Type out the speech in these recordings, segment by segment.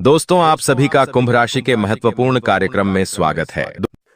दोस्तों, आप सभी का कुंभ राशि के महत्वपूर्ण कार्यक्रम में स्वागत है।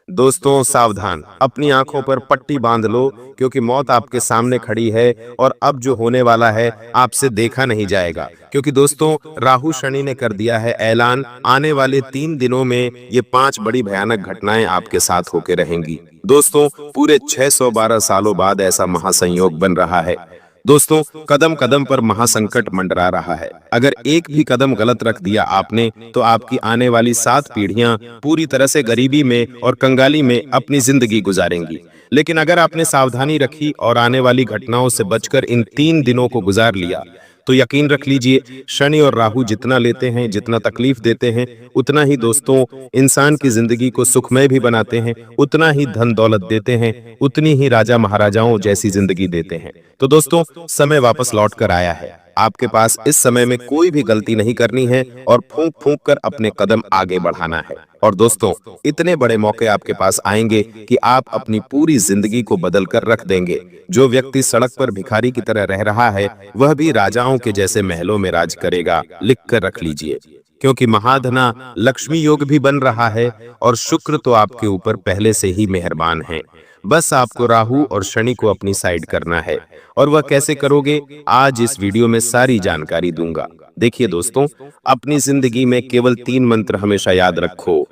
दोस्तों सावधान, अपनी आंखों पर पट्टी बांध लो क्योंकि मौत आपके सामने खड़ी है और अब जो होने वाला है आपसे देखा नहीं जाएगा। क्योंकि दोस्तों राहु शनि ने कर दिया है ऐलान, आने वाले 3 दिनों में ये 5 बड़ी भयानक घटनाएं आपके साथ होके रहेंगी। दोस्तों पूरे 612 सालों बाद ऐसा महासंयोग बन रहा है। दोस्तों कदम कदम पर महासंकट मंडरा रहा है। अगर एक भी कदम गलत रख दिया आपने तो आपकी आने वाली 7 पीढ़ियां पूरी तरह से गरीबी में और कंगाली में अपनी जिंदगी गुजारेंगी। लेकिन अगर आपने सावधानी रखी और आने वाली घटनाओं से बचकर इन 3 दिनों को गुजार लिया तो यकीन रख लीजिए शनि और राहु जितना लेते हैं, जितना तकलीफ देते हैं, उतना ही दोस्तों इंसान की जिंदगी को सुखमय भी बनाते हैं, उतना ही धन दौलत देते हैं, उतनी ही राजा महाराजाओं जैसी जिंदगी देते हैं। तो दोस्तों समय वापस लौट कर आया है। आपके पास इस समय में कोई भी गलती नहीं करनी है और फूंक फूंक कर अपने कदम आगे बढ़ाना है। और दोस्तों इतने बड़े मौके आपके पास आएंगे कि आप अपनी पूरी जिंदगी को बदल कर रख देंगे। जो व्यक्ति सड़क पर भिखारी की तरह रह रहा है वह भी राजाओं के जैसे महलों में राज करेगा। लिख कर रख लीजिए, क्योंकि महाधना लक्ष्मी योग भी बन रहा है और शुक्र तो आपके ऊपर पहले से ही मेहरबान है। बस आपको राहु और शनि को अपनी साइड करना है। और वह कैसे करोगे, आज इस वीडियो में सारी जानकारी दूंगा। देखिए दोस्तों, अपनी जिंदगी में केवल 3 मंत्र हमेशा याद रखो।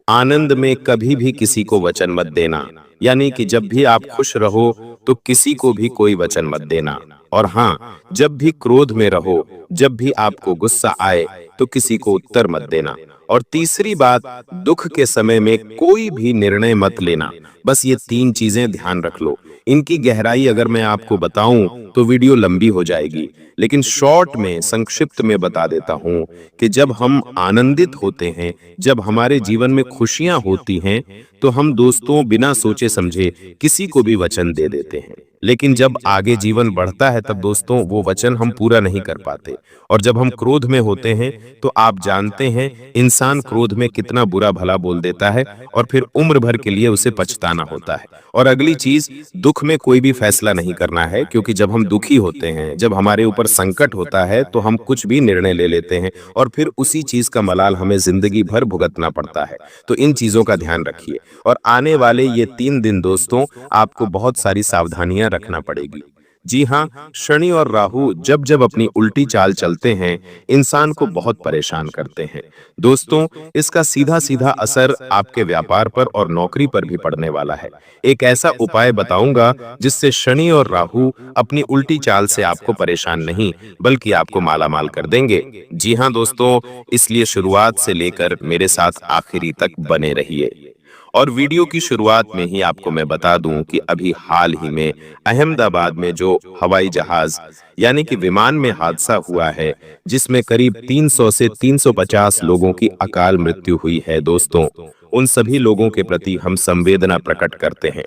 आनंद में कभी भी किसी को वचन मत देना, यानी कि जब भी आप खुश रहो तो किसी को भी कोई वचन मत देना। और हाँ, जब भी क्रोध में रहो, जब भी आपको गुस्सा आए तो किसी को उत्तर मत देना। और तीसरी बात, दुख के समय में कोई भी निर्णय मत लेना। बस ये 3 चीजें ध्यान रख लो। इनकी गहराई अगर मैं आपको बताऊं तो वीडियो लंबी हो जाएगी, लेकिन शॉर्ट में संक्षिप्त में बता देता हूं कि जब हम आनंदित होते हैं, जब हमारे जीवन में खुशियां होती हैं, तो हम दोस्तों बिना सोचे समझे किसी को भी वचन दे देते हैं। लेकिन जब आगे जीवन बढ़ता है तब दोस्तों वो वचन हम पूरा नहीं कर पाते। और जब हम क्रोध में होते हैं तो आप जानते हैं इंसान क्रोध में कितना बुरा भला बोल देता है और फिर उम्र भर के लिए उसे पछताना होता है। और अगली चीज, दुख में कोई भी फैसला नहीं करना है, क्योंकि जब हम दुखी होते हैं, जब हमारे ऊपर संकट होता है तो हम कुछ भी निर्णय ले लेते हैं और फिर उसी चीज का मलाल हमें जिंदगी भर भुगतना पड़ता है। तो इन चीजों का ध्यान रखिए। और आने वाले ये 3 दिन दोस्तों आपको बहुत सारी सावधानियां रखना पड़ेगी। जी हाँ, शनि और राहु जब जब अपनी उल्टी चाल चलते हैं इंसान को बहुत परेशान करते हैं। दोस्तों इसका सीधा सीधा असर आपके व्यापार पर और नौकरी पर भी पड़ने वाला है। एक ऐसा उपाय बताऊंगा जिससे शनि और राहु अपनी उल्टी चाल से आपको परेशान नहीं बल्कि आपको मालामाल कर देंगे। जी हाँ दोस्तों, इसलिए शुरुआत से लेकर मेरे साथ आखिरी तक बने रहिए। और वीडियो की शुरुआत में ही आपको मैं बता दूं कि अभी हाल ही में अहमदाबाद में जो हवाई जहाज यानी कि विमान में हादसा हुआ है, जिसमें करीब 300 से 350 लोगों की अकाल मृत्यु हुई है, दोस्तों उन सभी लोगों के प्रति हम संवेदना प्रकट करते हैं।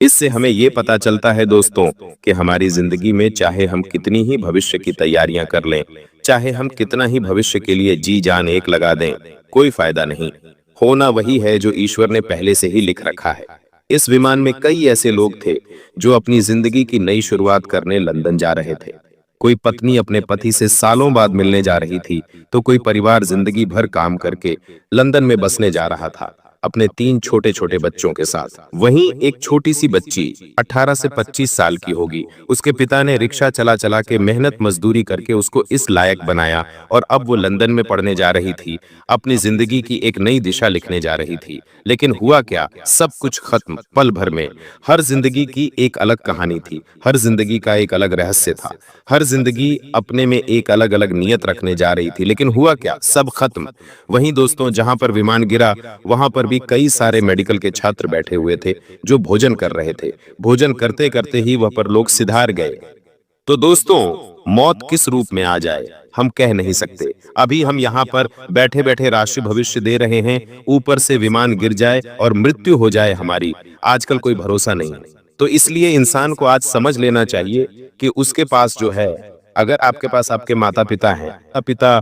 इससे हमें ये पता चलता है दोस्तों कि हमारी जिंदगी में चाहे हम कितनी ही भविष्य की तैयारियां कर लें, चाहे हम कितना ही भविष्य के लिए जी जान एक लगा दें, कोई फायदा नहीं। होना वही है जो ईश्वर ने पहले से ही लिख रखा है। इस विमान में कई ऐसे लोग थे जो अपनी जिंदगी की नई शुरुआत करने लंदन जा रहे थे। कोई पत्नी अपने पति से सालों बाद मिलने जा रही थी, तो कोई परिवार जिंदगी भर काम करके लंदन में बसने जा रहा था अपने 3 छोटे छोटे बच्चों के साथ। वहीं एक छोटी सी बच्ची 18 से 25 साल की होगी। उसके पिता ने रिक्शा चला चला के मेहनत मजदूरी करके उसको इस लायक बनाया और अब वो लंदन में पढ़ने जा रही थी, अपनी जिंदगी की एक नई दिशा लिखने जा रही थी। लेकिन हुआ क्या, सब कुछ खत्म पल भर में। हर जिंदगी की एक अलग कहानी थी, हर जिंदगी का एक अलग रहस्य था, हर जिंदगी अपने में एक अलग अलग नियत रखने जा रही थी। लेकिन हुआ क्या, सब खत्म। वहीं दोस्तों जहां पर विमान गिरा वहां पर भी कई सारे मेडिकल के छात्र बैठे हुए थे जो भोजन कर रहे थे। भोजन करते करते ही वह पर लोग सिधार गए। तो दोस्तों मौत किस रूप में आ जाए हम कह नहीं सकते। अभी हम यहाँ पर बैठे बैठे राशि भविष्य दे रहे हैं, ऊपर से विमान गिर जाए और मृत्यु हो जाए हमारी, आजकल कोई भरोसा नहीं। तो इसलिए इंसान को आज समझ लेना चाहिए कि उसके पास जो है, अगर आपके पास आपके माता पिता हैं, पिता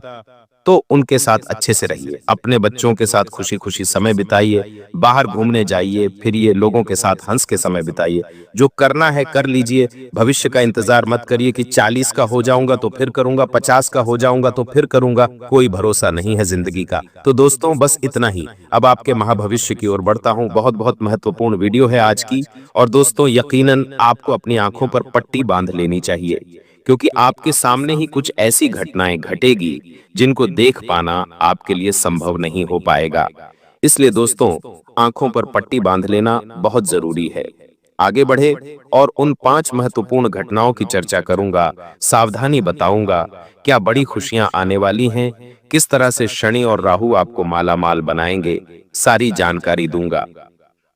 तो उनके साथ अच्छे से रहिए, अपने बच्चों के साथ खुशी खुशी समय बिताइए, बाहर घूमने जाइए, फिरिए, लोगों के साथ हंस के समय बिताइए। जो करना है कर लीजिए, भविष्य का इंतजार मत करिए कि 40 का हो जाऊंगा तो फिर करूंगा, 50 का हो जाऊंगा तो फिर करूंगा, कोई भरोसा नहीं है जिंदगी का। तो दोस्तों बस इतना ही। अब आपके महाभविष्य की ओर बढ़ता हूं। बहुत बहुत महत्वपूर्ण वीडियो है आज की, और दोस्तों यकीनन आपको अपनी आंखों पर पट्टी बांध लेनी चाहिए, क्योंकि आपके सामने ही कुछ ऐसी घटनाएं घटेगी जिनको देख पाना आपके लिए संभव नहीं हो पाएगा। इसलिए दोस्तों आंखों पर पट्टी बांध लेना बहुत जरूरी है। आगे बढ़े और उन 5 महत्वपूर्ण घटनाओं की चर्चा करूंगा, सावधानी बताऊंगा, क्या बड़ी खुशियां आने वाली हैं, किस तरह से शनि और राहु आपको मालामाल बनाएंगे, सारी जानकारी दूंगा।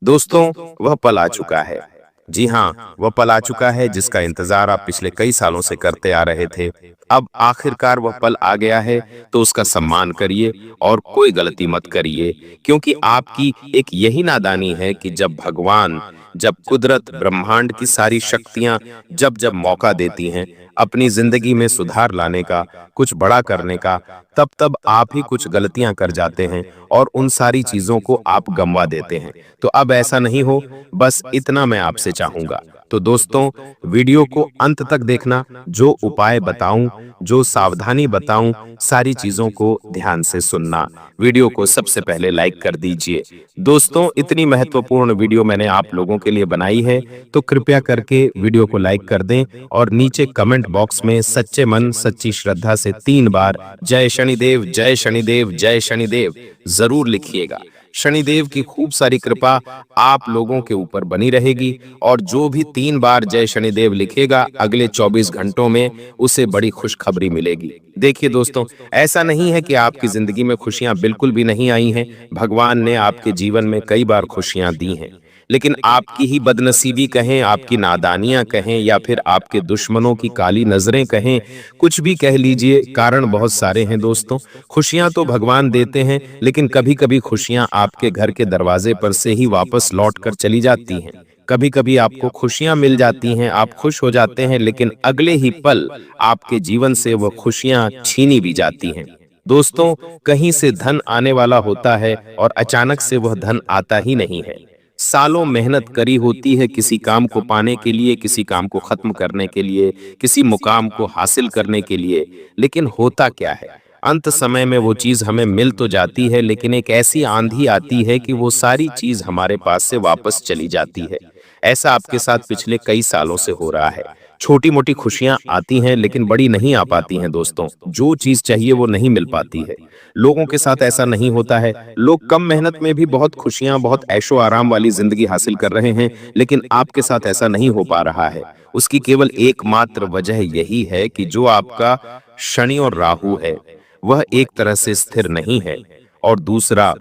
दोस्तों वह पल आ चुका है। जी हाँ, वह पल आ चुका है जिसका इंतजार आप पिछले कई सालों से करते आ रहे थे। अब आखिरकार वह पल आ गया है, तो उसका सम्मान करिए और कोई गलती मत करिए, क्योंकि आपकी एक यही नादानी है कि जब भगवान, जब कुदरत, ब्रह्मांड की सारी शक्तियां जब जब मौका देती हैं अपनी जिंदगी में सुधार लाने का, कुछ बड़ा करने का, तब तब आप ही कुछ गलतियां कर जाते हैं और उन सारी चीजों को आप गंवा देते हैं। तो अब ऐसा नहीं हो, बस इतना मैं आपसे चाहूंगा। तो दोस्तों वीडियो को अंत तक देखना, जो उपाय बताऊं, जो सावधानी बताऊं, सारी चीजों को ध्यान से सुनना। वीडियो को सबसे पहले लाइक कर दीजिए। दोस्तों इतनी महत्वपूर्ण वीडियो मैंने आप लोगों के लिए बनाई है, तो कृपया करके वीडियो को लाइक कर दें और नीचे कमेंट बॉक्स में सच्चे मन सच्ची श्रद्धा से 3 बार जय शनिदेव, जय शनिदेव, जय शनिदेव जरूर लिखिएगा। शनिदेव की खूब सारी कृपा आप लोगों के ऊपर बनी रहेगी, और जो भी 3 बार जय शनिदेव लिखेगा अगले 24 घंटों में उसे बड़ी खुशखबरी मिलेगी। देखिए दोस्तों, ऐसा नहीं है कि आपकी जिंदगी में खुशियां बिल्कुल भी नहीं आई हैं। भगवान ने आपके जीवन में कई बार खुशियां दी हैं, लेकिन आपकी ही बदनसीबी कहें, आपकी नादानियां कहें, या फिर आपके दुश्मनों की काली नजरें कहें, कुछ भी कह लीजिए, कारण बहुत सारे हैं दोस्तों। खुशियां तो भगवान देते हैं, लेकिन कभी कभी खुशियां आपके घर के दरवाजे पर से ही वापस लौट कर चली जाती हैं। कभी कभी आपको खुशियां मिल जाती हैं, आप खुश हो जाते हैं, लेकिन अगले ही पल आपके जीवन से वो खुशियां छीनी भी जाती हैं। दोस्तों कहीं से धन आने वाला होता है और अचानक से वह धन आता ही नहीं है। सालों मेहनत करी होती है किसी काम को पाने के लिए, किसी काम को खत्म करने के लिए, किसी मुकाम को हासिल करने के लिए, लेकिन होता क्या है, अंत समय में वो चीज हमें मिल तो जाती है, लेकिन एक ऐसी आंधी आती है कि वो सारी चीज हमारे पास से वापस चली जाती है। ऐसा आपके साथ पिछले कई सालों से हो रहा है। छोटी मोटी खुशियां आती हैं, लेकिन बड़ी नहीं आ पाती हैं दोस्तों। जो चीज चाहिए वो नहीं मिल पाती है। लोगों के साथ ऐसा नहीं होता है। लोग कम मेहनत में भी बहुत खुशियां, बहुत ऐशो आराम वाली जिंदगी हासिल कर रहे हैं, लेकिन आपके साथ ऐसा नहीं हो पा रहा है। उसकी केवल एकमात्र वजह यही है कि जो आपका शनि और राहु है वह एक तरह से स्थिर नहीं है, और दूसरा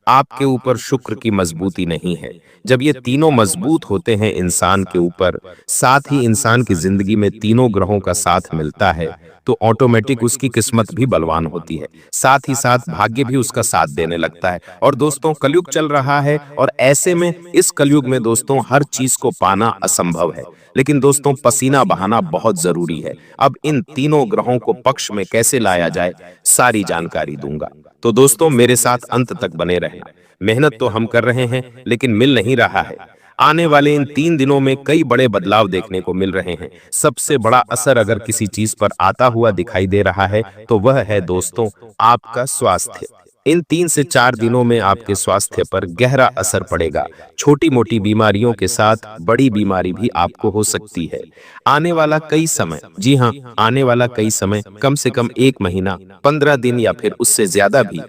आपके ऊपर शुक्र की मजबूती नहीं है। जब ये तीनों मजबूत होते हैं इंसान के ऊपर, साथ ही इंसान की जिंदगी में तीनों ग्रहों का साथ मिलता है, तो ऑटोमेटिक उसकी किस्मत भी बलवान होती है, साथ ही साथ भाग्य भी उसका साथ देने लगता है। और दोस्तों कलयुग चल रहा है, और ऐसे में इस कलयुग में दोस्तों हर चीज को पाना असंभव है, लेकिन दोस्तों पसीना बहाना बहुत जरूरी है। अब इन तीनों ग्रहों को पक्ष में कैसे लाया जाए, सारी जानकारी दूंगा। तो दोस्तों मेरे साथ अंत तक बने रहना। मेहनत तो हम कर रहे हैं, लेकिन मिल नहीं रहा है। आने वाले इन 3 दिनों में कई बड़े बदलाव देखने को मिल रहे हैं। सबसे बड़ा असर अगर किसी चीज पर आता हुआ दिखाई दे रहा है, तो वह है दोस्तों आपका स्वास्थ्य। इन 3 से 4 दिनों में आपके स्वास्थ्य पर गहरा असर पड़ेगा। छोटी मोटी बीमारियों के साथ बड़ी बीमारी भी आपको हो सकती है। आने वाला कई समय, जी हाँ, आने वाला कई समय, कम से कम 1 महीना, 15 दिन या फिर उससे ज्यादा भी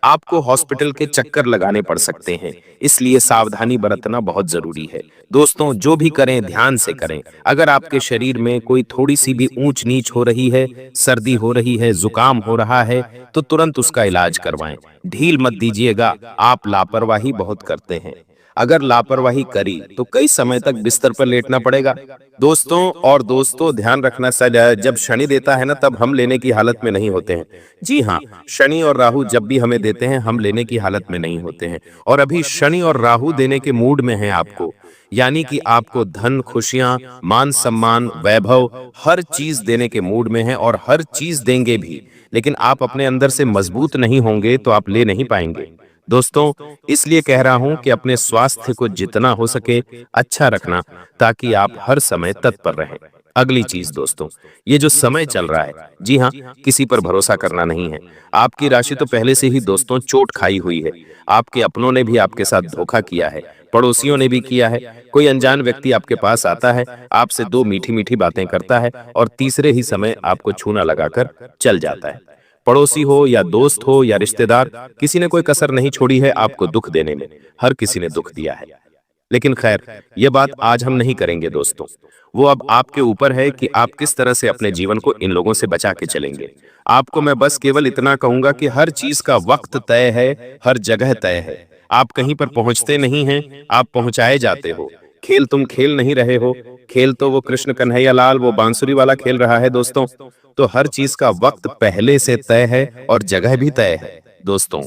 आपको हॉस्पिटल के चक्कर लगाने पड़ सकते हैं। इसलिए सावधानी बरतना बहुत जरूरी है। दोस्तों जो भी करें ध्यान से करें। अगर आपके शरीर में कोई थोड़ी सी भी ऊंच नीच हो रही है, सर्दी हो रही है, जुकाम हो रहा है, तो तुरंत उसका इलाज करवाएं। ढील मत दीजिएगा, आप लापरवाही बहुत करते हैं। अगर लापरवाही करी तो कई समय तक बिस्तर पर लेटना पड़ेगा। दोस्तों ध्यान रखना, जब शनि देता है ना, तब हम लेने की हालत में नहीं होते हैं। जी हाँ, शनि और राहु जब भी हमें देते हैं हम लेने की हालत में नहीं होते हैं। और अभी शनि और राहु देने के मूड में है आपको, यानी कि आपको धन, खुशियां, मान सम्मान, वैभव, हर चीज देने के मूड में है, और हर चीज देंगे भी। लेकिन आप अपने अंदर से मजबूत नहीं होंगे तो आप ले नहीं पाएंगे। दोस्तों, इसलिए कह रहा हूं कि अपने स्वास्थ्य को जितना हो सके अच्छा रखना, ताकि आप हर समय तत्पर रहें। अगली चीज दोस्तों, ये जो समय चल रहा है, जी हाँ, किसी पर भरोसा करना नहीं है। आपकी राशि तो पहले से ही दोस्तों चोट खाई हुई है। आपके अपनों ने भी आपके साथ धोखा किया है, पड़ोसियों ने भी किया है। कोई अनजान व्यक्ति आपके पास आता है, आपसे दो मीठी मीठी बातें करता है और तीसरे ही समय आपको छूना लगाकर चल जाता है। पड़ोसी हो या दोस्त हो या रिश्तेदार, किसी ने कोई कसर नहीं छोड़ी है आपको दुख देने में। हर किसी ने दुख दिया है। लेकिन खैर, यह बात आज हम नहीं करेंगे दोस्तों। वो अब आपके ऊपर है कि आप किस तरह से अपने जीवन को इन लोगों से बचा के चलेंगे। आपको मैं बस केवल इतना कहूंगा कि हर चीज का वक्त तय है, हर जगह तय है। आप कहीं पर पहुंचते नहीं हैं, आप पहुंचाए जाते हो। खेल तुम खेल नहीं रहे हो, खेल तो वो कृष्ण कन्हैया लाल वो बांसुरी वाला खेल रहा है दोस्तों। तो हर चीज का वक्त पहले से तय है और जगह भी तय है दोस्तों।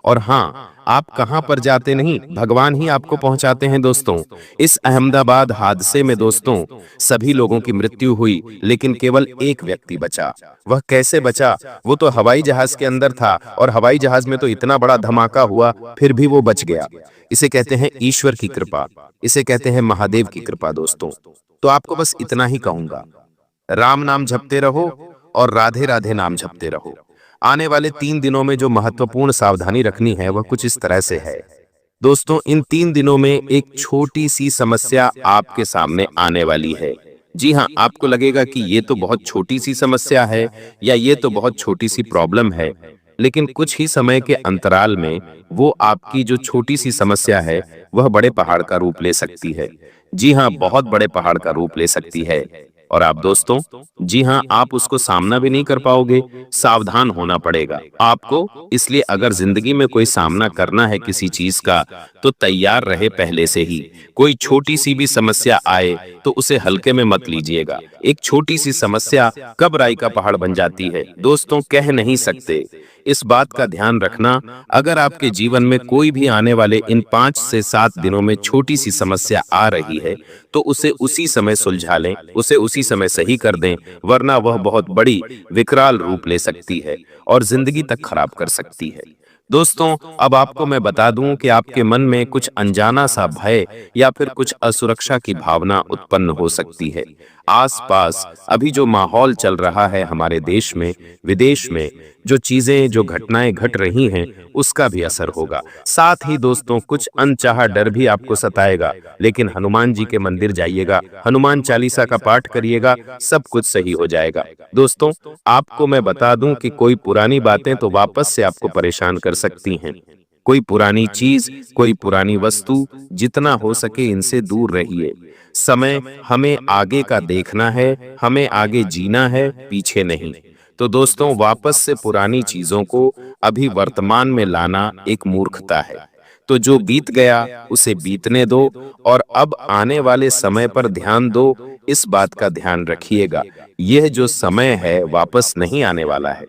और हाँ, आप कहां पर जाते नहीं, भगवान ही आपको पहुंचाते हैं दोस्तों। इस अहमदाबाद हादसे में दोस्तों सभी लोगों की मृत्यु हुई, लेकिन केवल एक व्यक्ति बचा। वह कैसे बचा? वो तो हवाई जहाज के अंदर था और हवाई जहाज में तो इतना बड़ा धमाका हुआ, फिर भी वो बच गया। इसे कहते हैं ईश्वर की कृपा, इसे कहते हैं महादेव की कृपा दोस्तों। तो आपको बस इतना ही कहूंगा, राम नाम जपते रहो और राधे राधे नाम जपते रहो। आने वाले 3 दिनों में जो महत्वपूर्ण सावधानी रखनी है वह कुछ इस तरह से है दोस्तों। इन 3 दिनों में एक छोटी सी समस्या आपके सामने आने वाली है। जी हाँ, आपको लगेगा कि ये तो बहुत छोटी सी समस्या है या ये तो बहुत छोटी सी प्रॉब्लम है, लेकिन कुछ ही समय के अंतराल में वो आपकी जो छोटी सी समस्या है वह बड़े पहाड़ का रूप ले सकती है। जी हाँ, बहुत बड़े पहाड़ का रूप ले सकती है। और आप दोस्तों, जी हाँ, आप उसको सामना भी नहीं कर पाओगे, सावधान होना पड़ेगा आपको। इसलिए अगर जिंदगी में कोई सामना करना है किसी चीज का, तो तैयार रहे पहले से ही। कोई छोटी सी भी समस्या आए तो उसे हल्के में मत लीजिएगा। एक छोटी सी समस्या कब राई का पहाड़ बन जाती है दोस्तों, कह नहीं सकते। इस बात का ध्यान रखना, अगर आपके जीवन में कोई भी आने वाले इन 5 से 7 दिनों में छोटी सी समस्या आ रही है, तो उसे उसी समय सुलझा लें, उसे उसी समय सही कर दें, वरना वह बहुत बड़ी विकराल रूप ले सकती है और जिंदगी तक खराब कर सकती है। दोस्तों, अब आपको मैं बता दूं कि आपके मन में कुछ अनजाना सा भय या फिर कुछ असुरक्षा की भावना उत्पन्न हो सकती है। आसपास अभी जो माहौल चल रहा है हमारे देश में, विदेश में, जो चीजें जो घटनाएं घट रही हैं, उसका भी असर होगा। साथ ही दोस्तों, कुछ अनचाहा डर भी आपको सताएगा, लेकिन हनुमान जी के मंदिर जाइएगा, हनुमान चालीसा का पाठ करिएगा, सब कुछ सही हो जाएगा। दोस्तों, आपको मैं बता दूं कि कोई पुरानी बातें तो वापस से आपको परेशान कर सकती हैं। कोई पुरानी चीज, कोई पुरानी वस्तु, जितना हो सके इनसे दूर रहिए। समय हमें आगे का देखना है, हमें आगे जीना है, पीछे नहीं। तो दोस्तों, वापस से पुरानी चीजों को अभी वर्तमान में लाना एक मूर्खता है। तो जो बीत गया उसे बीतने दो और अब आने वाले समय पर ध्यान दो। इस बात का ध्यान रखिएगा, यह जो समय है वापस नहीं आने वाला है।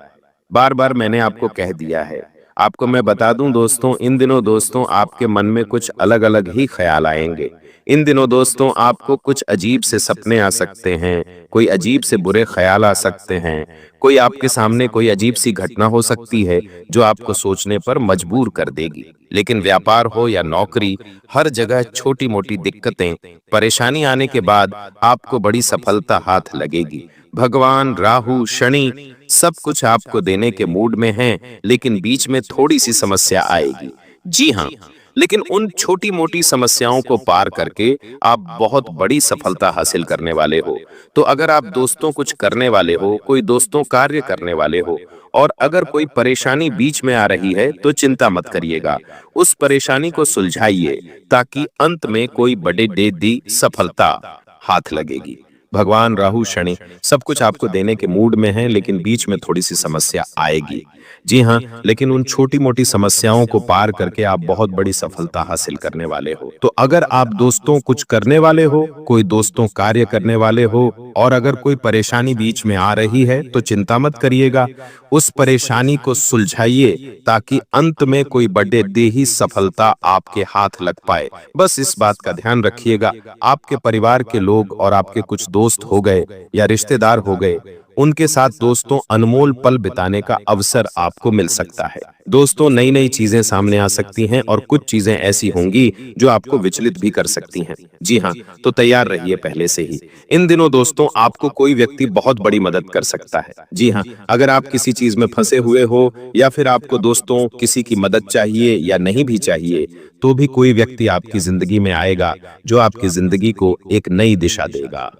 बार बार मैंने आपको कह दिया है। आपको मैं बता दूं दोस्तों, इन दिनों दोस्तों आपके मन में कुछ अलग अलग ही ख्याल आएंगे। इन दिनों दोस्तों आपको कुछ अजीब से सपने आ सकते हैं, कोई अजीब से बुरे ख्याल आ सकते हैं, कोई आपके सामने कोई अजीब सी घटना हो सकती है जो आपको सोचने पर मजबूर कर देगी। लेकिन व्यापार हो या नौकरी, हर जगह छोटी मोटी दिक्कतें, परेशानी आने के बाद आपको बड़ी सफलता हाथ लगेगी। भगवान राहु शनि सब कुछ आपको देने के मूड में हैं, लेकिन बीच में थोड़ी सी समस्या आएगी। जी हाँ, लेकिन उन छोटी मोटी समस्याओं को पार करके आप बहुत बड़ी सफलता हासिल करने वाले हो। तो अगर आप दोस्तों कुछ करने वाले हो, कोई दोस्तों कार्य करने वाले हो, और अगर कोई परेशानी बीच में आ रही है तो चिंता मत करिएगा, उस परेशानी को सुलझाइए, ताकि अंत में कोई बड़े दी सफलता हाथ लगेगी। भगवान राहु शनि सब कुछ आपको देने के मूड में हैं, लेकिन बीच में थोड़ी सी समस्या आएगी। जी हाँ, लेकिन उन छोटी मोटी समस्याओं को पार करके आप बहुत बड़ी सफलता हासिल करने वाले हो। तो अगर आप दोस्तों कुछ करने वाले हो, कोई दोस्तों कार्य करने वाले हो, और अगर कोई परेशानी बीच में आ रही है तो चिंता मत करिएगा, उस परेशानी को सुलझाइए, ताकि अंत में कोई बड़े देही सफलता आपके हाथ लग पाए। बस इस बात का ध्यान रखिएगा। आपके परिवार के लोग और आपके कुछ दोस्त हो गए या रिश्तेदार हो गए, उनके साथ दोस्तों अनमोल पल बिताने का अवसर आपको मिल सकता है। दोस्तों नई नई चीजें सामने आ सकती हैं और कुछ चीजें ऐसी होंगी जो आपको विचलित भी कर सकती हैं। जी हाँ, तो तैयार रहिए पहले से ही। इन दिनों दोस्तों आपको कोई व्यक्ति बहुत बड़ी मदद कर सकता है। जी हाँ, अगर आप किसी चीज में फंसे हुए हो या फिर आपको दोस्तों किसी की मदद चाहिए या नहीं भी चाहिए, तो भी कोई व्यक्ति आपकी जिंदगी में आएगा जो आपकी जिंदगी को एक नई दिशा देगा।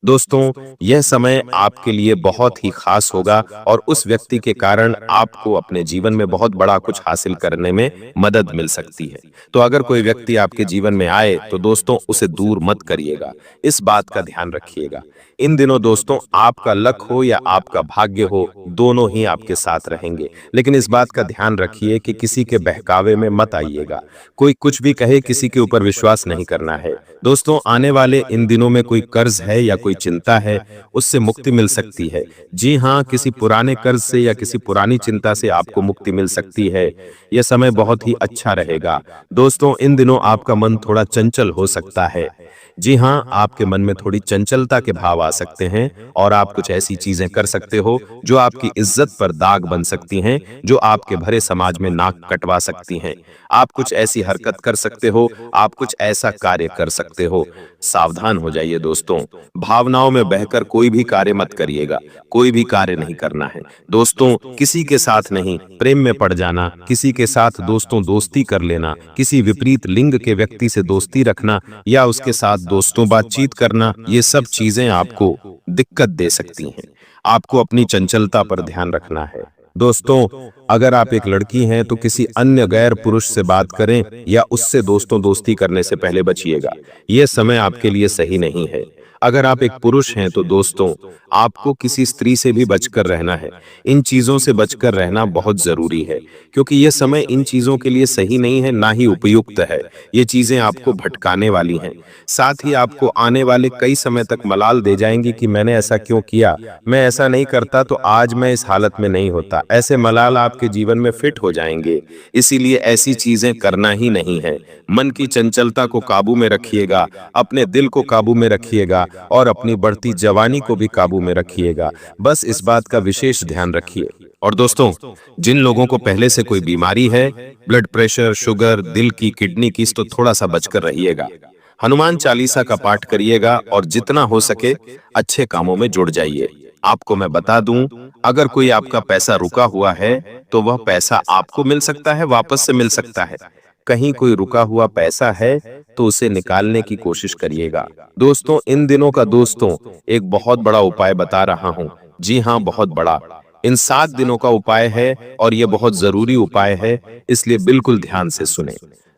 दोस्तों यह समय आपके लिए बहुत ही खास होगा और उस व्यक्ति के कारण आपको अपने जीवन में बहुत बड़ा कुछ हासिल करने में मदद मिल सकती है। तो अगर कोई व्यक्ति आपके जीवन में आए तो दोस्तों उसे दूर मत करिएगा, इस बात का ध्यान रखिएगा। इन दिनों दोस्तों आपका लक हो या आपका भाग्य हो, दोनों ही आपके साथ रहेंगे, लेकिन इस बात का ध्यान रखिए कि किसी के बहकावे में मत आइएगा। कोई कुछ भी कहे किसी के ऊपर विश्वास नहीं करना है। दोस्तों आने वाले इन दिनों में कोई कर्ज है या कोई चिंता है, उससे मुक्ति मिल सकती है। जी हाँ, किसी पुराने कर्ज से या किसी पुरानी चिंता से आपको मुक्ति मिल सकती है। यह समय बहुत ही अच्छा रहेगा। दोस्तों इन दिनों आपका मन थोड़ा चंचल हो सकता है। जी हाँ, आपके मन में थोड़ी चंचलता के भाव आ सकते हैं और आप कुछ ऐसी चीजें कर सकते हो जो आपकी इज्जत पर दाग बन सकती हैं, जो आपके भरे समाज में नाक कटवा सकती हैं। आप कुछ ऐसी हरकत कर सकते हो, आप कुछ ऐसा कार्य कर सकते हो। सावधान हो जाइए दोस्तों, भावनाओं में बहकर कोई भी कार्य मत करिएगा, कोई भी कार्य नहीं करना है। दोस्तों किसी के साथ नहीं, प्रेम में पड़ जाना, किसी के साथ दोस्तों दोस्ती कर लेना, किसी विपरीत लिंग के व्यक्ति से दोस्ती रखना या उसके साथ दोस्तों बातचीत करना, ये सब चीजें आपको दिक्कत दे सकती हैं। आपको अपनी चंचलता पर ध्यान रखना है। दोस्तों अगर आप एक लड़की हैं तो किसी अन्य गैर पुरुष से बात करें या उससे दोस्तों दोस्ती करने से पहले बचिएगा। यह समय आपके लिए सही नहीं है। अगर आप एक पुरुष हैं तो दोस्तों आपको किसी स्त्री से भी बचकर रहना है। इन चीजों से बचकर रहना बहुत जरूरी है, क्योंकि यह समय इन चीजों के लिए सही नहीं है, ना ही उपयुक्त है। ये चीजें आपको भटकाने वाली हैं, साथ ही आपको आने वाले कई समय तक मलाल दे जाएंगी कि मैंने ऐसा क्यों किया, मैं ऐसा नहीं करता तो आज मैं इस हालत में नहीं होता। ऐसे मलाल आपके जीवन में फिट हो जाएंगे, इसीलिए ऐसी चीजें करना ही नहीं है। मन की चंचलता को काबू में रखिएगा, अपने दिल को काबू में रखिएगा और अपनी बढ़ती जवानी को भी काबू में रखिएगा। बस इस बात का विशेष ध्यान रखिए। और दोस्तों जिन लोगों को पहले से कोई बीमारी है, ब्लड प्रेशर, शुगर, दिल की, किडनी की, तो थोड़ा सा बचकर रहिएगा। हनुमान चालीसा का पाठ करिएगा और जितना हो सके अच्छे कामों में जुड़ जाइए। आपको मैं बता दूं, अगर कोई आपका पैसा रुका हुआ है तो वह पैसा आपको मिल सकता है, वापस से मिल सकता है। कहीं कोई रुका हुआ पैसा है तो उसे निकालने की कोशिश करिएगा। दोस्तों इन दिनों का दोस्तों एक बहुत बड़ा उपाय बता रहा हूं। जी हां, बहुत बड़ा। इन 7 दिनों का उपाय है और यह बहुत जरूरी उपाय है, इसलिए बिल्कुल ध्यान से सुने।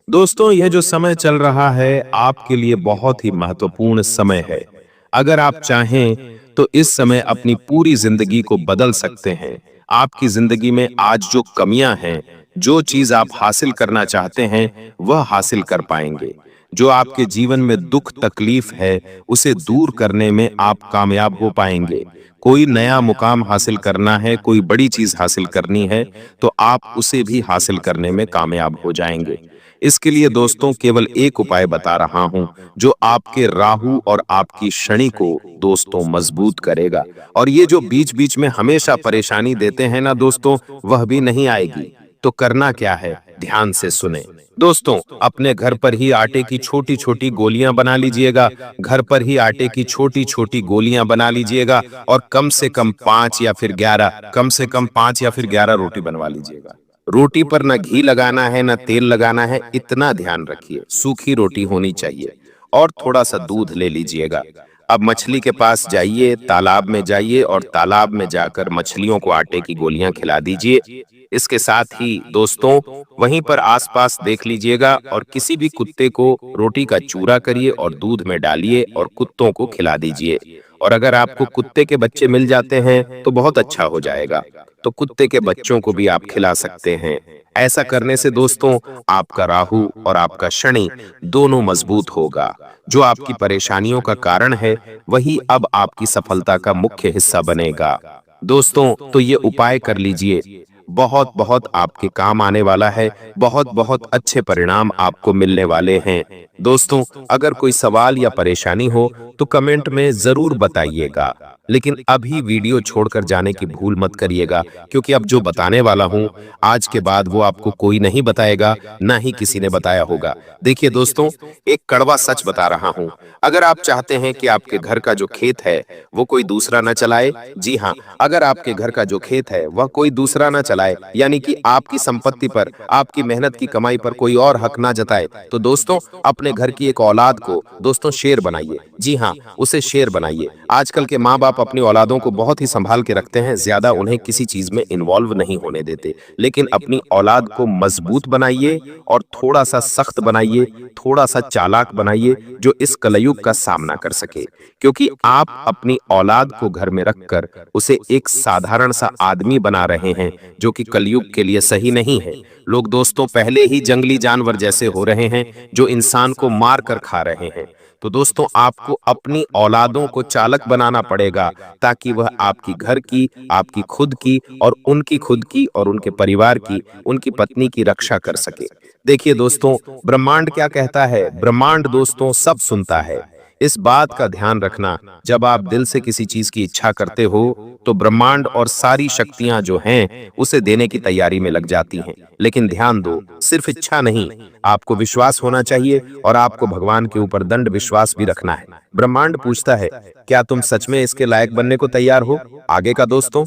दोस्तों यह जो समय चल रहा है आपके लिए बहुत ही महत्वपूर्ण समय है। अगर आप चाहें तो इस समय अपनी पूरी जिंदगी को बदल सकते हैं। आपकी जिंदगी में आज जो कमियां हैं, जो चीज आप हासिल करना चाहते हैं, वह हासिल कर पाएंगे। जो आपके जीवन में दुख तकलीफ है, उसे दूर करने में आप कामयाब हो पाएंगे। कोई नया मुकाम हासिल करना है, कोई बड़ी चीज हासिल करनी है, तो आप उसे भी हासिल करने में कामयाब हो जाएंगे। इसके लिए दोस्तों केवल एक उपाय बता रहा हूं, जो आपके राहु और आपकी शनि को दोस्तों मजबूत करेगा। और ये जो बीच बीच में हमेशा परेशानी देते हैं ना दोस्तों, वह भी नहीं आएगी। तो करना क्या है, ध्यान से सुने। दोस्तों अपने घर पर ही आटे की छोटी छोटी गोलियां बना लीजिएगा। घर पर ही आटे की छोटी छोटी गोलियां बना लीजिएगा और कम से कम 5 या फिर 11 रोटी बनवा लीजिएगा। रोटी पर ना घी लगाना है ना तेल लगाना है, इतना ध्यान रखिए। सूखी रोटी होनी चाहिए और थोड़ा सा दूध ले लीजिएगा। अब मछली के पास जाइए, तालाब में जाइए और तालाब में जाकर मछलियों को आटे की गोलियां खिला दीजिए। इसके साथ ही दोस्तों वहीं पर आसपास देख लीजिएगा और किसी भी कुत्ते को रोटी का चूरा करिए और दूध में डालिए और कुत्तों को खिला दीजिए। और अगर आपको कुत्ते के बच्चे मिल जाते हैं तो बहुत अच्छा हो जाएगा, तो कुत्ते के बच्चों को भी आप खिला सकते हैं। ऐसा करने से दोस्तों आपका राहु और आपका शनि दोनों मजबूत होगा। जो आपकी परेशानियों का कारण है वही अब आपकी सफलता का मुख्य हिस्सा बनेगा। दोस्तों तो ये उपाय कर लीजिए। बहुत बहुत आपके काम आने वाला है, बहुत बहुत अच्छे परिणाम आपको मिलने वाले हैं। दोस्तों, अगर कोई सवाल या परेशानी हो तो कमेंट में जरूर बताइएगा, लेकिन अभी वीडियो छोड़कर जाने की भूल मत करिएगा, क्योंकि अब जो बताने वाला हूं आज के बाद वो आपको कोई नहीं बताएगा, ना ही किसी ने बताया होगा। देखिए दोस्तों, एक कड़वा सच बता रहा हूं। अगर आप चाहते हैं कि आपके घर का जो खेत है वो कोई दूसरा न चलाए, जी हाँ, अगर आपके घर का जो खेत है वह कोई दूसरा न चलाए, यानी कि आपकी संपत्ति पर, आपकी मेहनत की कमाई पर कोई और हक ना जताए, तो दोस्तों अपने घर की एक औलाद को दोस्तों शेर बनाइए। जी हाँ, उसे शेर बनाइए। आजकल के माँ बाप अपनी औलादों को बहुत ही संभाल के रखते हैं, ज्यादा उन्हें किसी चीज में इन्वॉल्व नहीं होने देते, लेकिन अपनी औलाद को मजबूत बनाइए और थोड़ा सा सख्त बनाइए, थोड़ा सा चालाक बनाइए, जो इस कलयुग का सामना कर सके। क्योंकि आप अपनी औलाद को घर में रखकर उसे एक साधारण सा आदमी बना रहे हैं, जो कि कलयुग के लिए सही नहीं है। लोग दोस्तों पहले ही जंगली जानवर जैसे हो रहे हैं, जो इंसान को मार कर खा रहे हैं। तो दोस्तों आपको अपनी औलादों को चालक बनाना पड़ेगा, ताकि वह आपकी घर की, आपकी खुद की और उनकी खुद की और उनके परिवार की, उनकी पत्नी की रक्षा कर सके। देखिए दोस्तों, ब्रह्मांड क्या कहता है? ब्रह्मांड दोस्तों सब सुनता है। इस बात का ध्यान रखना, जब आप दिल से किसी चीज की इच्छा करते हो तो ब्रह्मांड और सारी शक्तियां जो हैं उसे देने की तैयारी में लग जाती हैं। लेकिन ध्यान दो, सिर्फ इच्छा नहीं, आपको विश्वास होना चाहिए और आपको भगवान के ऊपर दंड विश्वास भी रखना है। ब्रह्मांड पूछता है, क्या तुम सच में इसके लायक बनने को तैयार हो? आगे का दोस्तों,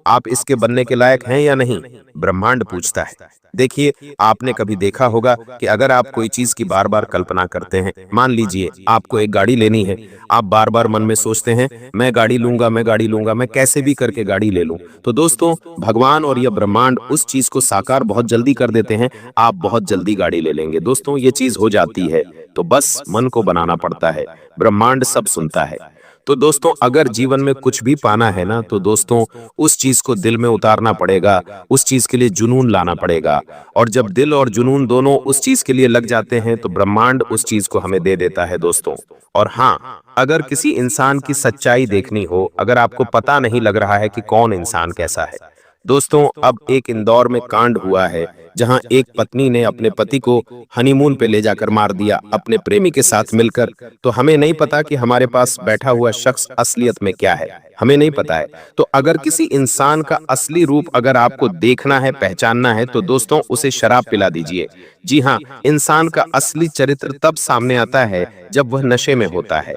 आप इसके बनने के लायक हैं या नहीं? ब्रह्मांड पूछता है। देखिए, आपने कभी देखा होगा कि अगर आप कोई चीज की बार बार कल्पना करते हैं, मान लीजिए आपको एक गाड़ी लेनी है, आप बार बार मन में सोचते हैं मैं गाड़ी लूंगा, मैं गाड़ी लूंगा, मैं कैसे भी करके गाड़ी ले लूं, तो दोस्तों भगवान और यह ब्रह्मांड उस चीज को साकार बहुत जल्दी कर देते हैं। आप बहुत जल्दी गाड़ी ले लेंगे दोस्तों, ये चीज हो जाती है। तो बस मन को बनाना पड़ता है, ब्रह्मांड सब सुनता है। तो दोस्तों अगर जीवन में कुछ भी पाना है ना, तो दोस्तों उस चीज को दिल में उतारना पड़ेगा, उस चीज के लिए जुनून लाना पड़ेगा। और जब दिल और जुनून दोनों उस चीज के लिए लग जाते हैं तो ब्रह्मांड उस चीज को हमें दे देता है दोस्तों। और हाँ, अगर किसी इंसान की सच्चाई देखनी हो, अगर आपको पता नहीं लग रहा है कि कौन इंसान कैसा है, दोस्तों अब एक इंदौर में कांड हुआ है, जहां एक पत्नी ने अपने पति को हनीमून पे ले जाकर मार दिया अपने प्रेमी के साथ मिलकर। तो हमें नहीं पता कि हमारे पास बैठा हुआ शख्स असलियत में क्या है, हमें नहीं पता है। तो अगर किसी इंसान का असली रूप अगर आपको देखना है, पहचानना है, तो दोस्तों उसे शराब पिला दीजिए। जी हाँ, इंसान का असली चरित्र तब सामने आता है जब वह नशे में होता है।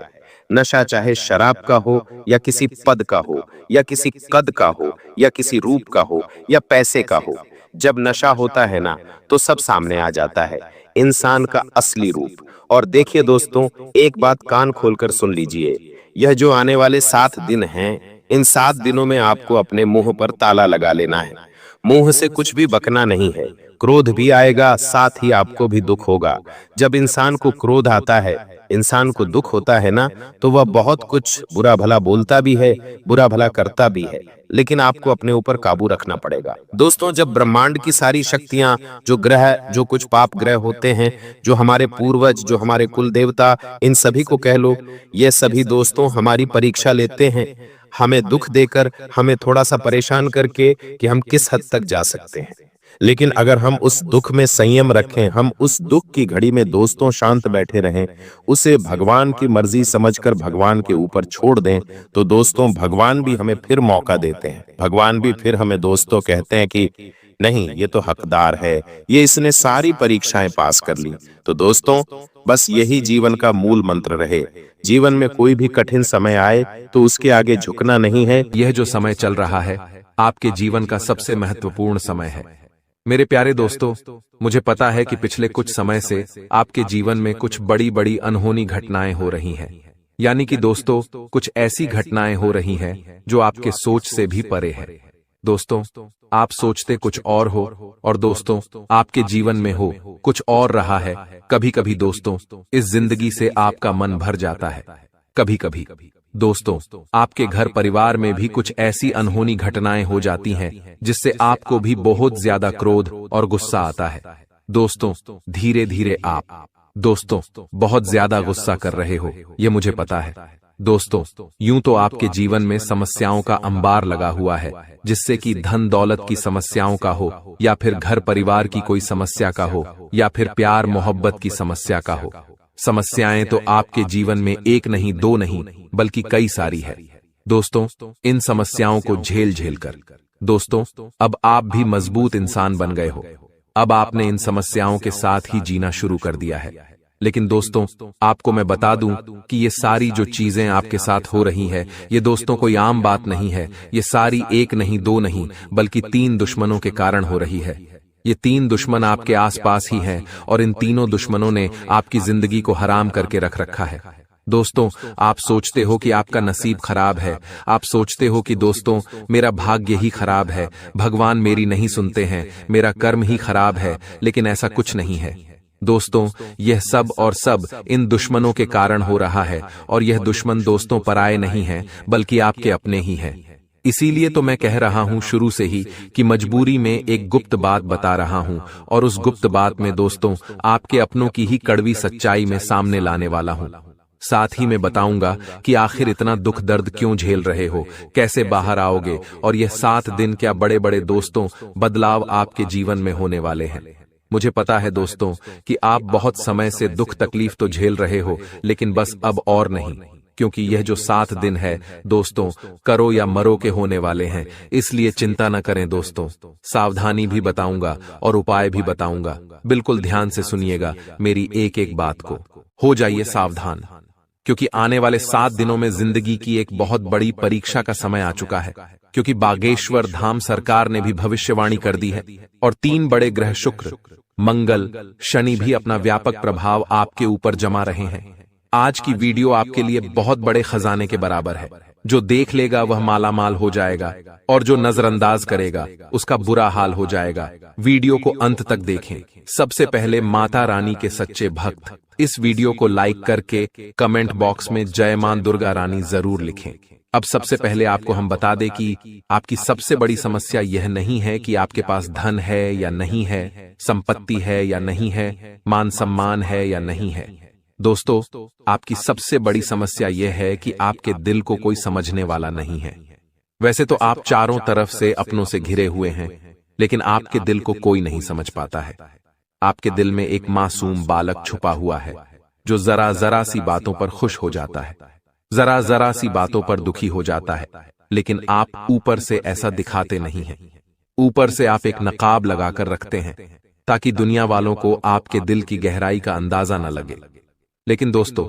नशा चाहे शराब का हो या किसी पद का हो या किसी कद का हो या किसी रूप का हो या पैसे का हो, जब नशा होता है ना तो सब सामने आ जाता है, इंसान का असली रूप। और देखिए दोस्तों, एक बात कान खोलकर सुन लीजिए, यह जो आने वाले 7 दिन हैं, इन 7 दिनों में आपको अपने मुंह पर ताला लगा लेना है। मुंह से कुछ भी बकना नहीं है। क्रोध भी आएगा, साथ ही आपको भी दुख होगा। जब इंसान को क्रोध आता है, इंसान को दुख होता है ना, तो वह बहुत कुछ बुरा भला बोलता भी है, बुरा भला करता भी है, लेकिन आपको अपने ऊपर काबू रखना पड़ेगा। दोस्तों जब ब्रह्मांड की सारी शक्तियां, जो ग्रह, जो कुछ पाप ग्रह होते हैं, जो हमारे पूर्वज, जो हमारे कुल देवता, इन सभी को कह लो, ये सभी दोस्तों हमारी परीक्षा लेते हैं, हमें दुख देकर, हमें थोड़ा सा परेशान करके कि हम किस हद तक जा सकते हैं। लेकिन अगर हम उस दुख में संयम रखें, हम उस दुख की घड़ी में दोस्तों शांत बैठे रहें, उसे भगवान की मर्जी समझकर भगवान के ऊपर छोड़ दें, तो दोस्तों भगवान भी हमें फिर मौका देते हैं। भगवान भी फिर हमें दोस्तों कहते हैं कि नहीं, ये तो हकदार है, ये इसने सारी परीक्षाएं पास कर ली। तो दोस्तों बस यही जीवन का मूल मंत्र रहे। जीवन में कोई भी कठिन समय आए तो उसके आगे झुकना नहीं है। यह जो समय चल रहा है आपके जीवन का सबसे महत्वपूर्ण समय है। मेरे प्यारे दोस्तों, मुझे पता है कि पिछले कुछ समय से आपके जीवन में कुछ बड़ी बड़ी अनहोनी घटनाएं हो रही हैं। यानी कि दोस्तों कुछ ऐसी घटनाएं हो रही हैं जो आपके सोच से भी परे है। दोस्तों आप सोचते कुछ और हो और दोस्तों आपके जीवन में हो कुछ और रहा है। कभी कभी दोस्तों इस जिंदगी से आपका मन भर जाता है। कभी कभी दोस्तों आपके घर परिवार में भी कुछ ऐसी अनहोनी घटनाएं हो जाती हैं जिससे आपको भी बहुत ज्यादा क्रोध और गुस्सा आता है। दोस्तों धीरे धीरे आप दोस्तों बहुत ज्यादा गुस्सा कर रहे हो, ये मुझे पता है। दोस्तों, यूं तो आपके जीवन में समस्याओं का अंबार लगा हुआ है, जिससे कि धन दौलत की समस्याओं का हो, या फिर घर परिवार की कोई समस्या का हो, या फिर प्यार मोहब्बत की समस्या का हो। समस्याएं तो आपके जीवन में एक नहीं, दो नहीं, बल्कि कई सारी है। दोस्तों, इन समस्याओं को झेल झेल कर दोस्तों अब आप भी मजबूत इंसान बन गए हो। अब आपने इन समस्याओं के साथ ही जीना शुरू कर दिया है। लेकिन दोस्तों, आपको मैं बता दूं कि ये सारी जो चीजें आपके साथ हो रही है, ये दोस्तों कोई आम बात नहीं है। ये सारी एक नहीं, दो नहीं, बल्कि 3 दुश्मनों के कारण हो रही है। ये 3 दुश्मन आपके आसपास ही हैं, और इन तीनों दुश्मनों ने आपकी जिंदगी को हराम करके रख रखा है। दोस्तों, आप सोचते हो कि आपका नसीब खराब है। आप सोचते हो कि दोस्तों मेरा भाग्य ही खराब है, भगवान मेरी नहीं सुनते हैं, मेरा कर्म ही खराब है। लेकिन ऐसा कुछ नहीं है दोस्तों। यह सब और सब इन दुश्मनों के कारण हो रहा है, और यह दुश्मन दोस्तों पराये नहीं हैं, बल्कि आपके अपने ही हैं। इसीलिए तो मैं कह रहा हूं शुरू से ही कि मजबूरी में एक गुप्त बात बता रहा हूं, और उस गुप्त बात में दोस्तों आपके अपनों की ही कड़वी सच्चाई में सामने लाने वाला हूं। साथ ही मैं बताऊंगा कि आखिर इतना दुख दर्द क्यों झेल रहे हो, कैसे बाहर आओगे, और यह 7 दिन क्या बड़े बड़े दोस्तों बदलाव आपके जीवन में होने वाले हैं। मुझे पता है दोस्तों कि आप बहुत समय से दुख तकलीफ तो झेल रहे हो, लेकिन बस अब और नहीं, क्योंकि यह जो 7 दिन है दोस्तों करो या मरो के होने वाले हैं। इसलिए चिंता न करें दोस्तों, सावधानी भी बताऊंगा और उपाय भी बताऊंगा। बिल्कुल ध्यान से सुनिएगा मेरी एक एक बात को। हो जाइए सावधान, क्योंकि आने वाले 7 दिनों में जिंदगी की एक बहुत बड़ी परीक्षा का समय आ चुका है। क्योंकि बागेश्वर धाम सरकार ने भी भविष्यवाणी कर दी है, और 3 बड़े ग्रह शुक्र, मंगल, शनि भी अपना व्यापक प्रभाव आपके ऊपर जमा रहे हैं। आज की वीडियो आपके लिए बहुत बड़े खजाने के बराबर है। जो देख लेगा वह मालामाल हो जाएगा, और जो नजरअंदाज करेगा उसका बुरा हाल हो जाएगा। वीडियो को अंत तक देखें। सबसे पहले माता रानी के सच्चे भक्त इस वीडियो को लाइक करके कमेंट बॉक्स में जय मां दुर्गा रानी जरूर लिखें। अब सबसे पहले आपको हम बता दें कि आपकी सबसे बड़ी समस्या यह नहीं है कि आपके पास धन है या नहीं है, संपत्ति है या नहीं है, मान सम्मान है या नहीं है। दोस्तों, आपकी सबसे बड़ी समस्या यह है कि आपके दिल को कोई समझने वाला नहीं है। वैसे तो आप चारों तरफ से अपनों से घिरे हुए हैं, लेकिन आपके दिल को कोई नहीं समझ पाता है। आपके दिल में एक मासूम बालक छुपा हुआ है, जो जरा जरा सी बातों पर खुश हो जाता है, जरा जरा सी बातों पर दुखी हो जाता है। लेकिन आप ऊपर से ऐसा दिखाते नहीं हैं। ऊपर से आप एक नकाब लगाकर रखते हैं, ताकि दुनिया वालों को आपके दिल की गहराई का अंदाजा न लगे। लेकिन दोस्तों,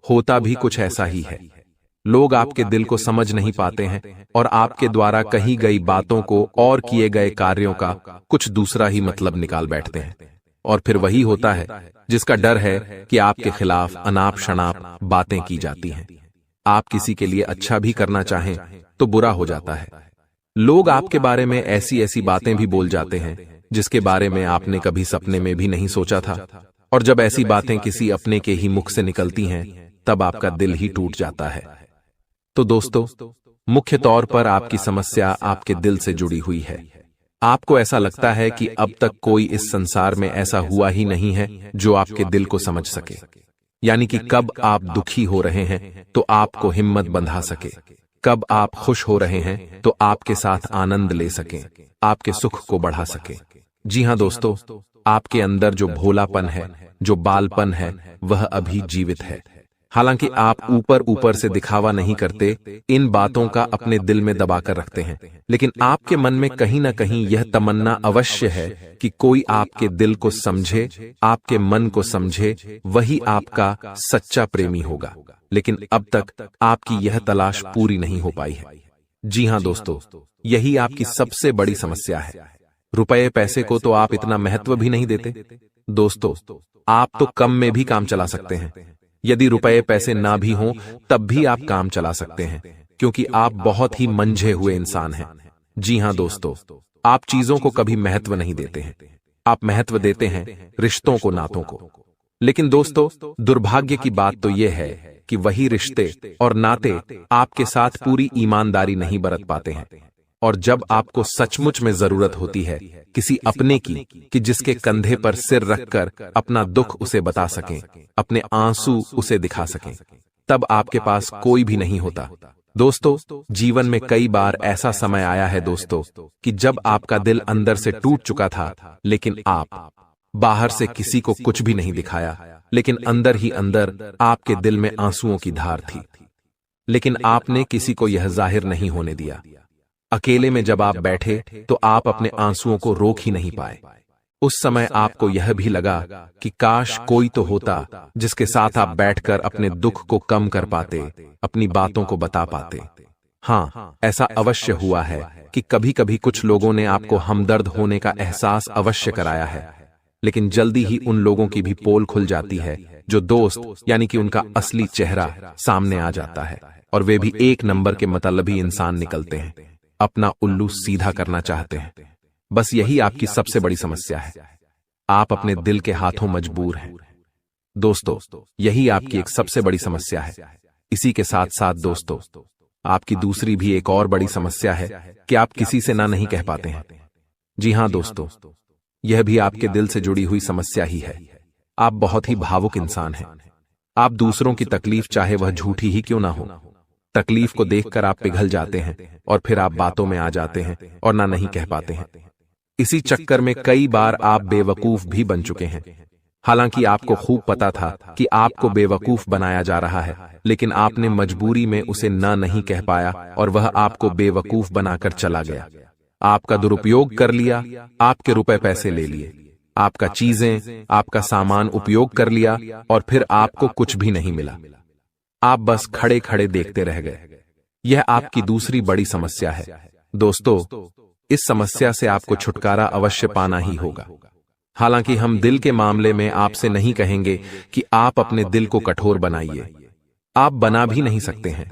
होता भी कुछ ऐसा ही है। लोग आपके दिल को समझ नहीं पाते हैं, और आपके द्वारा कही गई बातों को और किए गए कार्यों का कुछ दूसरा ही मतलब निकाल बैठते हैं। और फिर वही होता है जिसका डर है कि आपके खिलाफ अनाप शनाप बातें की जाती हैं। आप किसी के लिए अच्छा भी करना चाहें तो बुरा हो जाता है। लोग आपके बारे में ऐसी ऐसी बातें भी बोल जाते हैं जिसके बारे में आपने कभी सपने में भी नहीं सोचा था। और जब ऐसी बातें किसी अपने के ही मुख से निकलती हैं, तब आपका दिल ही टूट जाता है। तो दोस्तों, मुख्य तौर पर आपकी समस्या आपके दिल से जुड़ी हुई है। आपको ऐसा लगता है कि अब तक कोई इस संसार में ऐसा हुआ ही नहीं है जो आपके दिल को समझ सके। यानी कि कब आप दुखी हो रहे हैं तो आपको हिम्मत बंधा सके, कब आप खुश हो रहे हैं तो आपके साथ आनंद ले सके, आपके सुख को बढ़ा सके। जी हां दोस्तों, आपके अंदर जो भोलापन है, जो बालपन है, वह अभी जीवित है। हालांकि आप ऊपर ऊपर से दिखावा नहीं करते, इन बातों का अपने दिल में दबाकर रखते हैं, लेकिन आपके मन में कहीं ना कहीं यह तमन्ना अवश्य है कि कोई आपके दिल को समझे, आपके मन को समझे, वही आपका सच्चा प्रेमी होगा। लेकिन अब तक आपकी यह तलाश पूरी नहीं हो पाई है। जी हां दोस्तों, यही आपकी सबसे बड़ी समस्या है। रुपए पैसे को तो आप इतना महत्व भी नहीं देते। दोस्तों, आप तो कम में भी काम चला सकते हैं। यदि रुपए पैसे ना भी हों तब भी आप काम चला सकते हैं, क्योंकि आप बहुत ही मंझे हुए इंसान हैं। जी हां दोस्तों, आप चीजों को कभी महत्व नहीं देते हैं। आप महत्व देते हैं रिश्तों को, नातों को। लेकिन दोस्तों, दुर्भाग्य की बात तो यह है कि वही रिश्ते और नाते आपके साथ पूरी ईमानदारी नहीं बरत पाते हैं। और जब आपको सचमुच में जरूरत होती है किसी अपने की, कि जिसके कंधे पर सिर रखकर अपना दुख उसे बता सकें, अपने आंसू उसे दिखा सकें, तब आपके पास कोई भी नहीं होता। दोस्तों, जीवन में कई बार ऐसा समय आया है दोस्तों कि जब आपका दिल अंदर से टूट चुका था, लेकिन आप बाहर से किसी को कुछ भी नहीं दिखाया, लेकिन अंदर ही अंदर आपके दिल में आंसुओं की धार थी, लेकिन आपने किसी को यह जाहिर नहीं होने दिया। अकेले में जब आप बैठे तो आप अपने आंसुओं को रोक ही नहीं पाए। उस समय आपको यह भी लगा कि काश कोई तो होता जिसके साथ आप बैठकर अपने दुख को कम कर पाते, अपनी बातों को बता पाते। हाँ, ऐसा अवश्य हुआ है कि कभी कभी कुछ लोगों ने आपको हमदर्द होने का एहसास अवश्य कराया है, लेकिन जल्दी ही उन लोगों की भी पोल खुल जाती है जो दोस्त यानी कि उनका असली चेहरा सामने आ जाता है, और वे भी एक नंबर के मतलबी इंसान निकलते हैं, अपना उल्लू सीधा करना चाहते हैं। बस यही आपकी सबसे बड़ी समस्या है, आप अपने दिल के हाथों मजबूर हैं। दोस्तों, यही आपकी एक सबसे बड़ी समस्या है। इसी के साथ साथ दोस्तों, आपकी दूसरी भी एक और बड़ी समस्या है कि आप किसी से ना नहीं कह पाते हैं। जी हां दोस्तों, यह भी आपके दिल से जुड़ी हुई समस्या ही है। आप बहुत ही भावुक इंसान हैं। आप दूसरों की तकलीफ चाहे वह झूठी ही क्यों ना हो, तकलीफ को देखकर आप पिघल जाते हैं और फिर आप बातों में आ जाते हैं और ना नहीं कह पाते हैं। इसी चक्कर में कई बार आप बेवकूफ भी बन चुके हैं। हालांकि आपको खूब पता था कि आपको बेवकूफ बनाया जा रहा है, लेकिन आपने मजबूरी में उसे ना नहीं कह पाया और वह आपको बेवकूफ बनाकर चला गया। आपका दुरुपयोग कर लिया, आपके रुपए पैसे ले लिए, आपका चीजें, आपका सामान उपयोग कर लिया और फिर आपको कुछ भी नहीं मिला। आप बस खड़े खड़े देखते रह गए। यह आपकी दूसरी बड़ी समस्या है। दोस्तों, इस समस्या से आपको छुटकारा अवश्य पाना ही होगा। हालांकि हम दिल के मामले में आपसे नहीं कहेंगे कि आप अपने दिल को कठोर बनाइए, आप बना भी नहीं सकते हैं।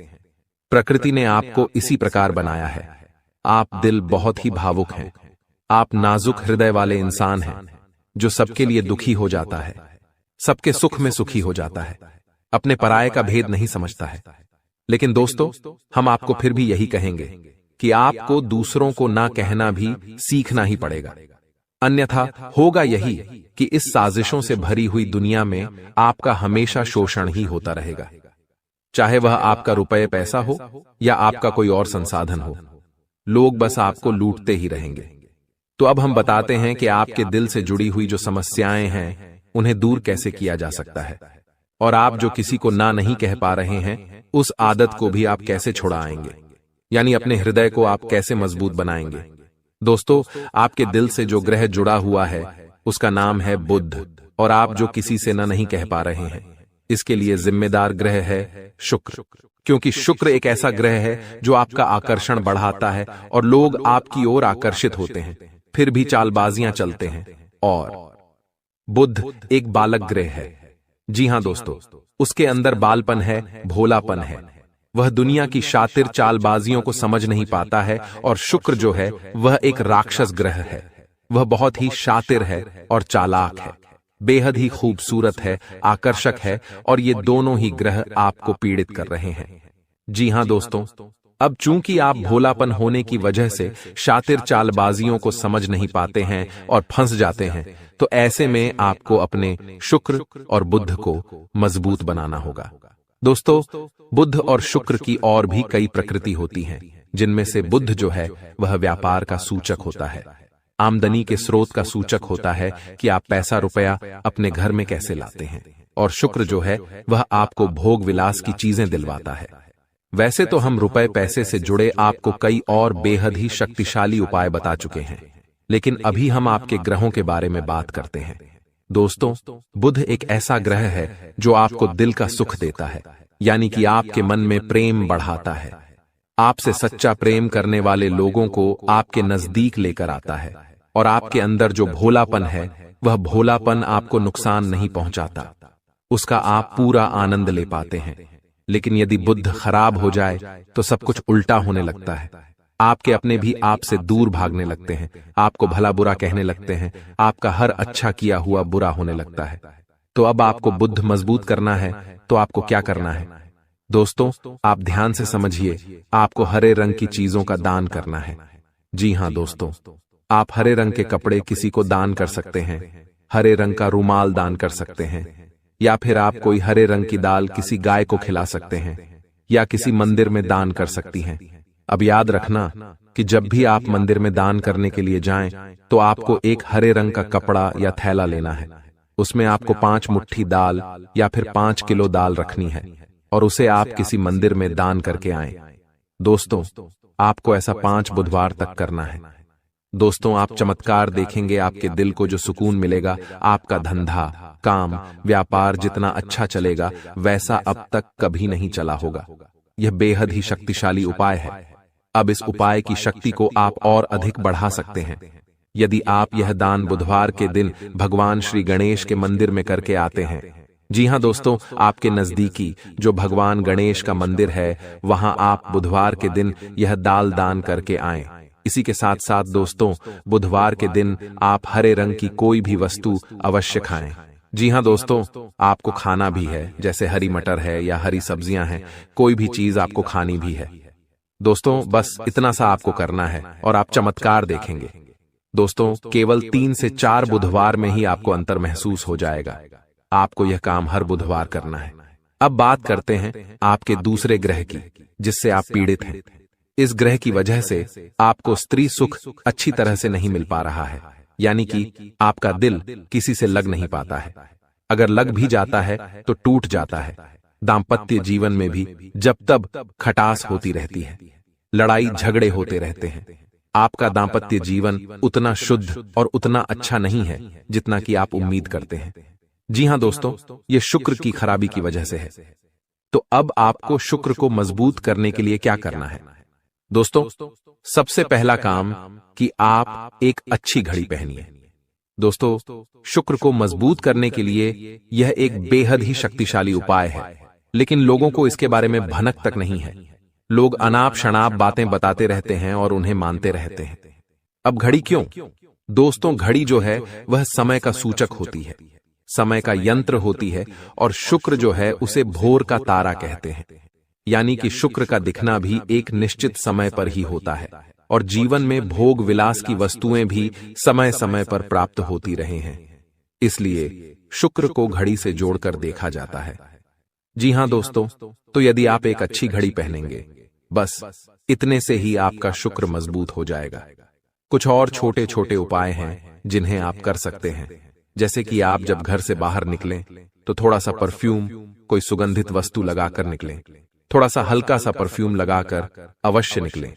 प्रकृति ने आपको इसी प्रकार बनाया है। आप दिल बहुत ही भावुक हैं। आप नाजुक हृदय वाले इंसान हैं जो सबके लिए दुखी हो जाता है, सबके सुख में सुखी हो जाता है, अपने पराये का भेद नहीं समझता है। लेकिन दोस्तों, हम आपको फिर भी यही कहेंगे कि आपको दूसरों को ना कहना भी सीखना ही पड़ेगा, अन्यथा होगा यही कि इस साजिशों से भरी हुई दुनिया में आपका हमेशा शोषण ही होता रहेगा, चाहे वह आपका रुपये पैसा हो या आपका कोई और संसाधन हो। लोग बस आपको लूटते ही रहेंगे। तो अब हम बताते हैं कि आपके दिल से जुड़ी हुई जो समस्याएं हैं उन्हें दूर कैसे किया जा सकता है, और आप जो किसी को ना नहीं कह पा रहे हैं उस आदत को भी आप कैसे छुड़ाएंगे, यानी अपने हृदय को आप कैसे मजबूत बनाएंगे। दोस्तों, आपके दिल से जो ग्रह जुड़ा हुआ है उसका नाम है बुध, और आप जो किसी से ना नहीं कह पा रहे हैं इसके लिए जिम्मेदार ग्रह है शुक्र, क्योंकि शुक्र एक ऐसा ग्रह है जो आपका आकर्षण बढ़ाता है और लोग आपकी ओर आकर्षित होते हैं, फिर भी चालबाजियां चलते हैं। और बुध एक बालक ग्रह है। जी हां दोस्तों, उसके अंदर बालपन है, भोलापन है। वह दुनिया की शातिर चालबाजियों को समझ नहीं पाता है। और शुक्र जो है वह एक राक्षस ग्रह है। वह बहुत ही शातिर है और चालाक है, बेहद ही खूबसूरत है, आकर्षक है, और ये दोनों ही ग्रह आपको पीड़ित कर रहे हैं। जी हां दोस्तों, अब चूंकि आप भोलापन होने की वजह से शातिर चालबाजियों को समझ नहीं पाते हैं और फंस जाते हैं, तो ऐसे में आपको अपने शुक्र और बुध को मजबूत बनाना होगा। दोस्तों, बुध और शुक्र की और भी कई प्रकृति होती हैं, जिनमें से बुध जो है वह व्यापार का सूचक होता है, आमदनी के स्रोत का सूचक होता है कि आप पैसा रुपया अपने घर में कैसे लाते हैं, और शुक्र जो है वह आपको भोग विलास की चीजें दिलवाता है। वैसे तो हम रुपए पैसे से जुड़े आपको कई और बेहद ही शक्तिशाली उपाय बता चुके हैं, लेकिन अभी हम आपके ग्रहों के बारे में बात करते हैं। दोस्तों, बुध एक ऐसा ग्रह है जो आपको दिल का सुख देता है, यानी कि आपके मन में प्रेम बढ़ाता है, आपसे सच्चा प्रेम करने वाले लोगों को आपके नजदीक लेकर आता है, और आपके अंदर जो भोलापन है वह भोलापन आपको नुकसान नहीं पहुंचाता, उसका आप पूरा आनंद ले पाते हैं। लेकिन यदि बुध खराब हो जाए तो सब कुछ उल्टा होने लगता है। आपके अपने भी आपसे दूर भागने लगते हैं, आपको भला बुरा कहने लगते हैं, आपका हर अच्छा किया हुआ बुरा होने लगता है। तो अब आपको बुध मजबूत करना है तो आपको क्या करना है? दोस्तों, आप ध्यान से समझिए, आपको हरे रंग की चीजों का दान करना है। जी हां दोस्तों, आप हरे रंग के कपड़े किसी को दान कर सकते हैं, हरे रंग का रुमाल दान कर सकते हैं, या फिर आप कोई हरे रंग की दाल किसी गाय को खिला सकते हैं या किसी मंदिर में दान कर सकती हैं। अब याद रखना कि जब भी आप मंदिर में दान करने के लिए जाएं तो आपको एक हरे रंग का कपड़ा या थैला लेना है। उसमें आपको 5 मुट्ठी दाल या फिर 5 किलो दाल रखनी है और उसे आप किसी मंदिर में दान करके आएं। दोस्तों, आपको ऐसा 5 बुधवार तक करना है। दोस्तों, आप चमत्कार देखेंगे, आपके दिल को जो सुकून मिलेगा, आपका धंधा, काम, व्यापार जितना अच्छा चलेगा वैसा अब तक कभी नहीं चला होगा। यह बेहद ही शक्तिशाली उपाय है। अब इस उपाय की शक्ति को आप और अधिक बढ़ा सकते हैं यदि आप यह दान बुधवार के दिन भगवान श्री गणेश के मंदिर में करके आते हैं। जी हां दोस्तों, आपके नजदीकी जो भगवान गणेश का मंदिर है वहां आप बुधवार के दिन यह दाल दान करके आएं। इसी के साथ साथ दोस्तों, बुधवार के दिन आप हरे रंग की कोई भी वस्तु अवश्य खाएं। जी हां दोस्तों, आपको खाना भी है, जैसे हरी मटर है या हरी सब्जियां हैं, कोई भी चीज आपको खानी भी है। दोस्तों, बस इतना सा आपको करना है और आप चमत्कार देखेंगे। दोस्तों, केवल 3 से 4 बुधवार में ही आपको अंतर महसूस हो जाएगा। आपको यह काम हर बुधवार करना है। अब बात करते हैं आपके दूसरे ग्रह की, जिससे आप पीड़ित हैं। इस ग्रह की वजह से आपको स्त्री सुख अच्छी तरह से नहीं मिल पा रहा है, यानी कि आपका दिल किसी से लग नहीं पाता है। अगर लग भी जाता है तो टूट जाता है। दाम्पत्य जीवन में भी जब तब खटास होती रहती है, लड़ाई झगड़े होते रहते हैं। आपका दाम्पत्य जीवन उतना शुद्ध और उतना अच्छा नहीं है जितना कि आप उम्मीद करते हैं। जी हां दोस्तों, ये शुक्र की खराबी की वजह से है। तो अब आपको शुक्र को मजबूत करने के लिए क्या करना है? दोस्तों, सबसे पहला काम कि आप एक अच्छी घड़ी पहनिए। दोस्तों, शुक्र को मजबूत करने के लिए यह एक बेहद ही शक्तिशाली उपाय है, लेकिन लोगों को इसके बारे में भनक तक नहीं है। लोग अनाप शनाप बातें बताते रहते हैं और उन्हें मानते रहते हैं। अब घड़ी क्यों? दोस्तों, घड़ी जो है वह समय का सूचक होती है, समय का यंत्र होती है, और शुक्र जो है उसे भोर का तारा कहते हैं। यानी कि शुक्र का दिखना भी एक निश्चित समय पर ही होता है और जीवन में भोग विलास की वस्तुएं भी समय समय पर प्राप्त होती रहे हैं। इसलिए शुक्र को घड़ी से जोड़कर देखा जाता है। जी हां दोस्तों, तो यदि आप एक अच्छी घड़ी पहनेंगे, बस इतने से ही आपका शुक्र मजबूत हो जाएगा। कुछ और छोटे छोटे उपाय हैं जिन्हें आप कर सकते हैं, जैसे कि आप जब घर से बाहर निकलें तो थोड़ा सा परफ्यूम, कोई सुगंधित वस्तु लगाकर निकलें। थोड़ा सा हल्का सा परफ्यूम लगाकर अवश्य निकलें।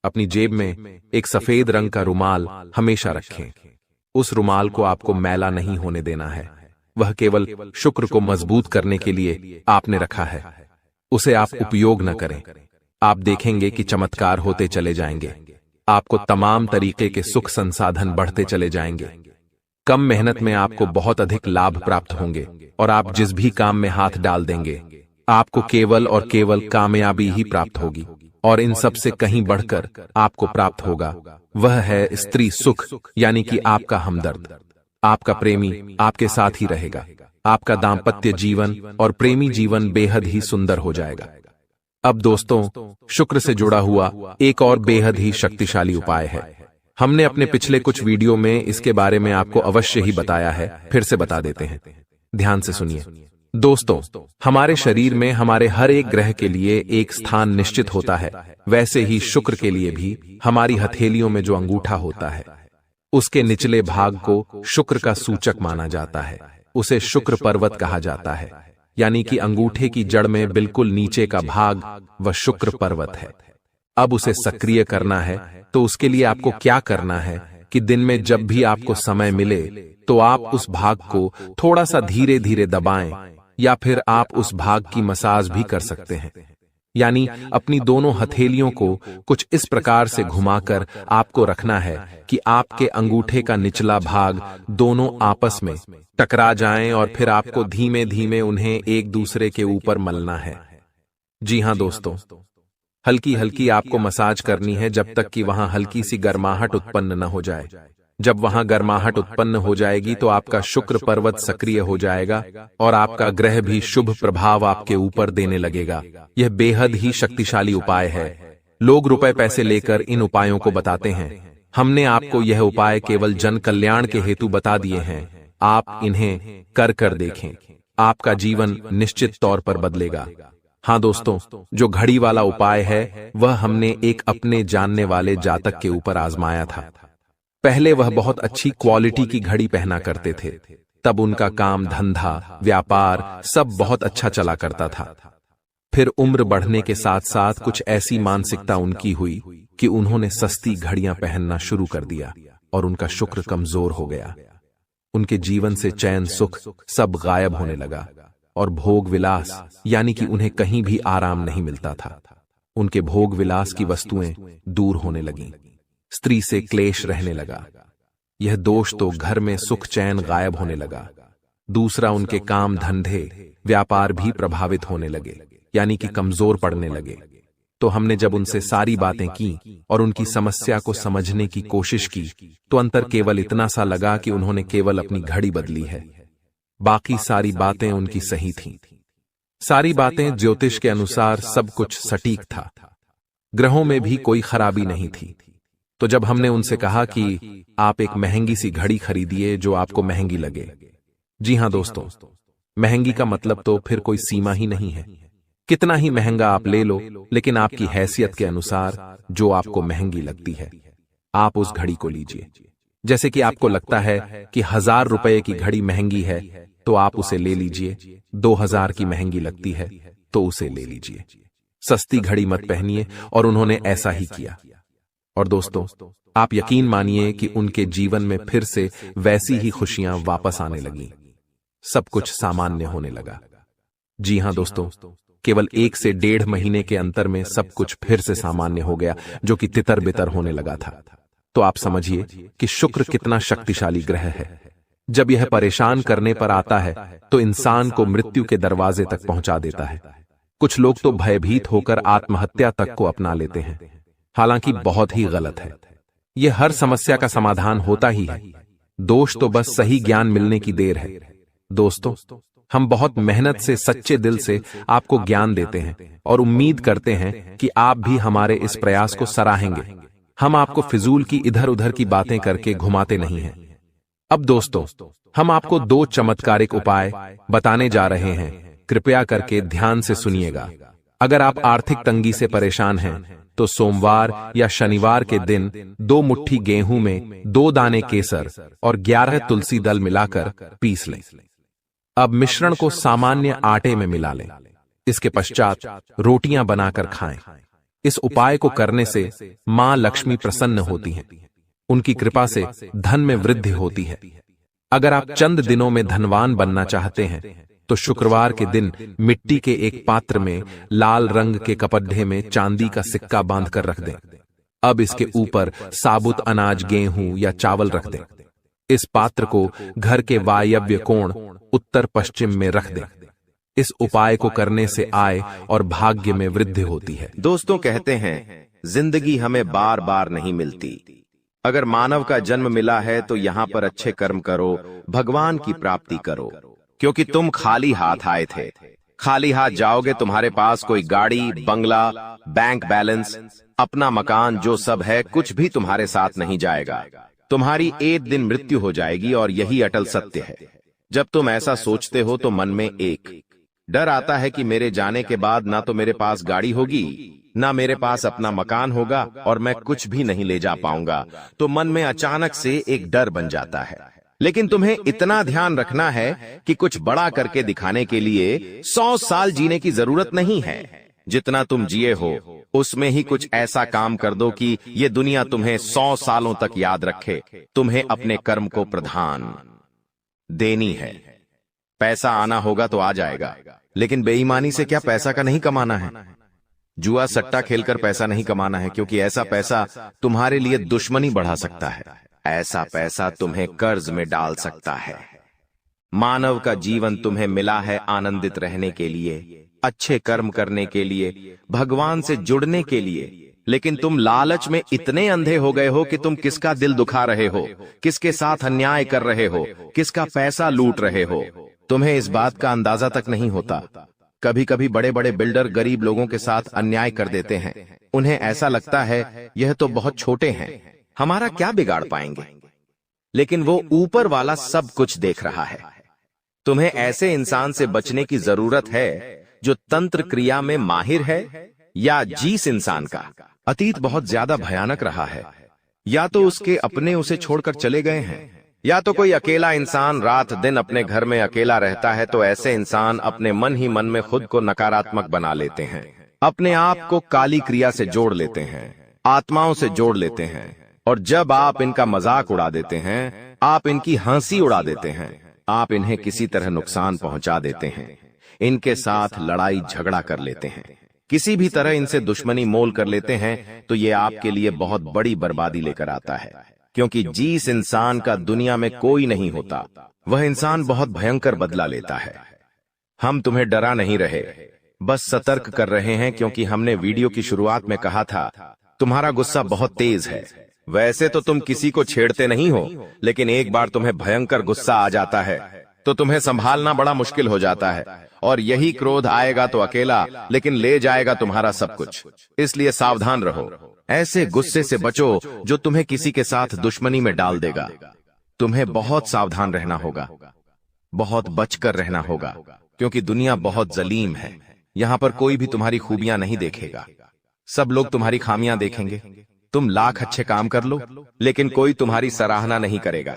अपनी जेब में एक सफेद रंग का रुमाल हमेशा रखें। उस रुमाल को आपको मैला नहीं होने देना है। वह केवल शुक्र को मजबूत करने के लिए आपने रखा है। उसे आप उपयोग न करें। आप देखेंगे कि चमत्कार होते चले जाएंगे। आपको तमाम तरीके के सुख संसाधन बढ़ते चले जाएंगे। कम मेहनत में आपको बहुत अधिक लाभ प्राप्त होंगे और आप जिस भी काम में हाथ डाल देंगे आपको केवल और केवल कामयाबी ही प्राप्त होगी। और इन सब से कहीं बढ़कर आपको प्राप्त होगा वह है स्त्री सुख, यानी कि आपका हमदर्द। आपका प्रेमी आपके साथ ही रहेगा। आपका दाम्पत्य जीवन और प्रेमी जीवन बेहद ही सुंदर हो जाएगा। अब दोस्तों, शुक्र से जुड़ा हुआ एक और बेहद ही शक्तिशाली उपाय है। हमने अपने पिछले कुछ वीडियो में इसके बारे में आपको अवश्य ही बताया है, फिर से बता देते हैं। ध्यान से सुनिए। दोस्तों, हमारे शरीर में हमारे हर एक ग्रह के लिए एक स्थान निश्चित होता है। वैसे ही शुक्र के लिए भी हमारी हथेलियों में जो अंगूठा होता है उसके निचले भाग को शुक्र का सूचक माना जाता है। उसे शुक्र पर्वत कहा जाता है, यानी कि अंगूठे की जड़ में बिल्कुल नीचे का भाग वह शुक्र पर्वत है। अब उसे सक्रिय करना है तो उसके लिए आपको क्या करना है कि दिन में जब भी आपको समय मिले तो आप उस भाग को थोड़ा सा धीरे धीरे दबाएं, या फिर आप उस भाग की मसाज भी कर सकते हैं। यानी अपनी दोनों हथेलियों को कुछ इस प्रकार से घुमाकर आपको रखना है कि आपके अंगूठे का निचला भाग दोनों आपस में टकरा जाएं और फिर आपको धीमे धीमे उन्हें एक दूसरे के ऊपर मलना है। जी हां दोस्तों, हल्की हल्की आपको मसाज करनी है जब तक कि वहां हल्की सी गर्माहट उत्पन्न न हो जाए। जब वहां गर्माहट उत्पन्न हो जाएगी तो आपका शुक्र पर्वत सक्रिय हो जाएगा और आपका ग्रह भी शुभ प्रभाव आपके ऊपर देने लगेगा। यह बेहद ही शक्तिशाली उपाय है। लोग रुपए पैसे लेकर इन उपायों को बताते हैं। हमने आपको यह उपाय केवल जन कल्याण के हेतु बता दिए हैं। आप इन्हें कर कर देखें। आपका जीवन निश्चित तौर पर बदलेगा। हाँ दोस्तों, जो घड़ी वाला उपाय है वह हमने एक अपने जानने वाले जातक के ऊपर आजमाया था। पहले वह बहुत अच्छी क्वालिटी की घड़ी पहना करते थे, तब उनका काम धंधा व्यापार सब बहुत अच्छा चला करता था। फिर उम्र बढ़ने के साथ साथ कुछ ऐसी मानसिकता उनकी हुई कि उन्होंने सस्ती घड़ियां पहनना शुरू कर दिया और उनका शुक्र कमजोर हो गया। उनके जीवन से चैन सुख सब गायब होने लगा और भोग विलास यानी कि उन्हें कहीं भी आराम नहीं मिलता था। उनके भोग विलास की वस्तुएं दूर होने लगीं। स्त्री से क्लेश रहने लगा। यह दोष तो घर में सुख चैन गायब होने लगा। दूसरा, उनके काम धंधे व्यापार भी प्रभावित होने लगे यानी कि कमजोर पड़ने लगे। तो हमने जब उनसे सारी बातें की और उनकी समस्या को समझने की कोशिश की तो अंतर केवल इतना सा लगा कि उन्होंने केवल अपनी घड़ी बदली है, बाकी सारी बातें उनकी सही थीं। सारी बातें ज्योतिष के अनुसार सब कुछ सटीक था, ग्रहों में भी कोई खराबी नहीं थी। तो जब हमने उनसे कहा कि आप एक महंगी सी घड़ी खरीदिए जो आपको महंगी लगे। जी हां दोस्तों, महंगी का मतलब तो फिर कोई सीमा ही नहीं है। कितना ही महंगा आप ले लो, लेकिन आपकी हैसियत के अनुसार जो आपको महंगी लगती है आप उस घड़ी को लीजिए। जैसे कि आपको लगता है कि 1000 रुपए की घड़ी महंगी है तो आप उसे ले लीजिए, 2000 की महंगी लगती है तो उसे ले लीजिए। सस्ती घड़ी मत पहनिए, और उन्होंने ऐसा ही किया। और दोस्तों, आप यकीन मानिए कि उनके जीवन में फिर से वैसी ही खुशियां वापस आने लगीं। सब कुछ सामान्य होने लगा। जी हां दोस्तों, केवल 1 से 1.5 महीने के अंतर में सब कुछ फिर से सामान्य हो गया, जो कि तितर बितर होने लगा था। तो आप समझिए कि शुक्र कितना शक्तिशाली ग्रह है। जब यह परेशान करने पर आता है तो इंसान को मृत्यु के दरवाजे तक पहुंचा देता है। कुछ लोग तो भयभीत होकर आत्महत्या तक को अपना लेते हैं, हालांकि बहुत ही गलत है। यह हर समस्या का समाधान होता ही है, दोष तो बस सही ज्ञान मिलने की देर है। दोस्तों, हम बहुत मेहनत से सच्चे दिल से आपको ज्ञान देते हैं और उम्मीद करते हैं कि आप भी हमारे इस प्रयास को सराहेंगे। हम आपको फिजूल की इधर उधर की बातें करके घुमाते नहीं हैं। अब दोस्तों, हम आपको 2 चमत्कारिक उपाय बताने जा रहे हैं, कृपया करके ध्यान से सुनिएगा। अगर आप आर्थिक तंगी से परेशान हैं तो सोमवार या शनिवार के दिन 2 मुट्ठी गेहूं में 2 दाने केसर और 11 तुलसी दल मिलाकर पीस लें। अब मिश्रण को सामान्य आटे में मिला लें। इसके पश्चात रोटियां बनाकर खाएं। इस उपाय को करने से मां लक्ष्मी प्रसन्न होती हैं। उनकी कृपा से धन में वृद्धि होती है। अगर आप चंद दिनों में धनवान बनना चाहते हैं तो शुक्रवार के दिन मिट्टी के एक पात्र में लाल रंग के कपड़े में चांदी का सिक्का बांधकर रख दें। अब इसके ऊपर साबुत अनाज गेहूं या चावल रख दें। इस पात्र को घर के वायव्य कोण उत्तर पश्चिम में रख दें। इस उपाय को करने से आय और भाग्य में वृद्धि होती है। दोस्तों, कहते हैं जिंदगी हमें बार बार नहीं मिलती। अगर मानव का जन्म मिला है तो यहाँ पर अच्छे कर्म करो, भगवान की प्राप्ति करो, क्योंकि तुम खाली हाथ आए थे। खाली हाथ जाओगे, तुम्हारे पास कोई गाड़ी, बंगला, बैंक बैलेंस, अपना मकान जो सब है कुछ भी तुम्हारे साथ नहीं जाएगा। तुम्हारी एक दिन मृत्यु हो जाएगी और यही अटल सत्य है। जब तुम ऐसा सोचते हो तो मन में एक डर आता है कि मेरे जाने के बाद ना तो मेरे पास गाड़ी होगी, ना मेरे पास अपना मकान होगा और मैं कुछ भी नहीं ले जा पाऊंगा। तो मन में अचानक से एक डर बन जाता है। लेकिन तुम्हें इतना ध्यान रखना है कि कुछ बड़ा करके दिखाने के लिए 100 साल जीने की जरूरत नहीं है। जितना तुम जिए हो उसमें ही कुछ ऐसा काम कर दो कि ये दुनिया तुम्हें 100 सालों तक याद रखे। तुम्हें अपने कर्म को प्रधान देनी है। पैसा आना होगा तो आ जाएगा, लेकिन बेईमानी से क्या पैसा का नहीं कमाना है। जुआ सट्टा खेलकर पैसा नहीं कमाना है, क्योंकि ऐसा पैसा तुम्हारे लिए दुश्मनी बढ़ा सकता है। ऐसा पैसा तुम्हें कर्ज में डाल सकता है। मानव का जीवन तुम्हें मिला है आनंदित रहने के लिए, अच्छे कर्म करने के लिए, भगवान से जुड़ने के लिए। लेकिन तुम लालच में इतने अंधे हो गए हो कि तुम किसका दिल दुखा रहे हो, किसके साथ अन्याय कर रहे हो, किसका पैसा लूट रहे हो। तुम्हें इस बात का अंदाजा तक नहीं होता। कभी कभी बड़े बड़े बिल्डर गरीब लोगों के साथ अन्याय कर देते हैं। उन्हें ऐसा लगता है यह तो बहुत छोटे हैं, हमारा क्या बिगाड़ पाएंगे। लेकिन वो ऊपर वाला सब कुछ देख रहा है। तुम्हें ऐसे इंसान से बचने की जरूरत है जो तंत्र क्रिया में माहिर है, या जिस इंसान का अतीत बहुत ज्यादा भयानक रहा है, या तो उसके अपने उसे छोड़कर चले गए हैं, या तो कोई अकेला इंसान रात दिन अपने घर में अकेला रहता है। तो ऐसे इंसान अपने मन ही मन में खुद को नकारात्मक बना लेते हैं, अपने आप को काली क्रिया से जोड़ लेते हैं, आत्माओं से जोड़ लेते हैं। और जब आप इनका मजाक उड़ा देते हैं, आप इनकी हंसी उड़ा देते हैं, आप इन्हें किसी तरह नुकसान पहुंचा देते हैं, इनके साथ लड़ाई झगड़ा कर लेते हैं, किसी भी तरह इनसे दुश्मनी मोल कर लेते हैं, तो ये आपके लिए बहुत बड़ी बर्बादी लेकर आता है। क्योंकि जिस इंसान का दुनिया में कोई नहीं होता, वह इंसान बहुत भयंकर बदला लेता है। हम तुम्हें डरा नहीं रहे, बस सतर्क कर रहे हैं, क्योंकि हमने वीडियो की शुरुआत में कहा था तुम्हारा गुस्सा बहुत तेज है। वैसे तो तुम किसी को छेड़ते नहीं हो, लेकिन एक बार तुम्हें भयंकर गुस्सा आ जाता है तो तुम्हें संभालना बड़ा मुश्किल हो जाता है। और यही क्रोध आएगा तो अकेला, लेकिन ले जाएगा तुम्हारा सब कुछ। इसलिए सावधान रहो, ऐसे गुस्से से बचो जो तुम्हें किसी के साथ दुश्मनी में डाल देगा। तुम्हें बहुत सावधान रहना होगा, बहुत बचकर रहना होगा, क्योंकि दुनिया बहुत जलीम है। यहाँ पर कोई भी तुम्हारी खूबियां नहीं देखेगा, सब लोग तुम्हारी खामियां देखेंगे। तुम लाख अच्छे काम कर लो, लेकिन कोई तुम्हारी सराहना नहीं करेगा।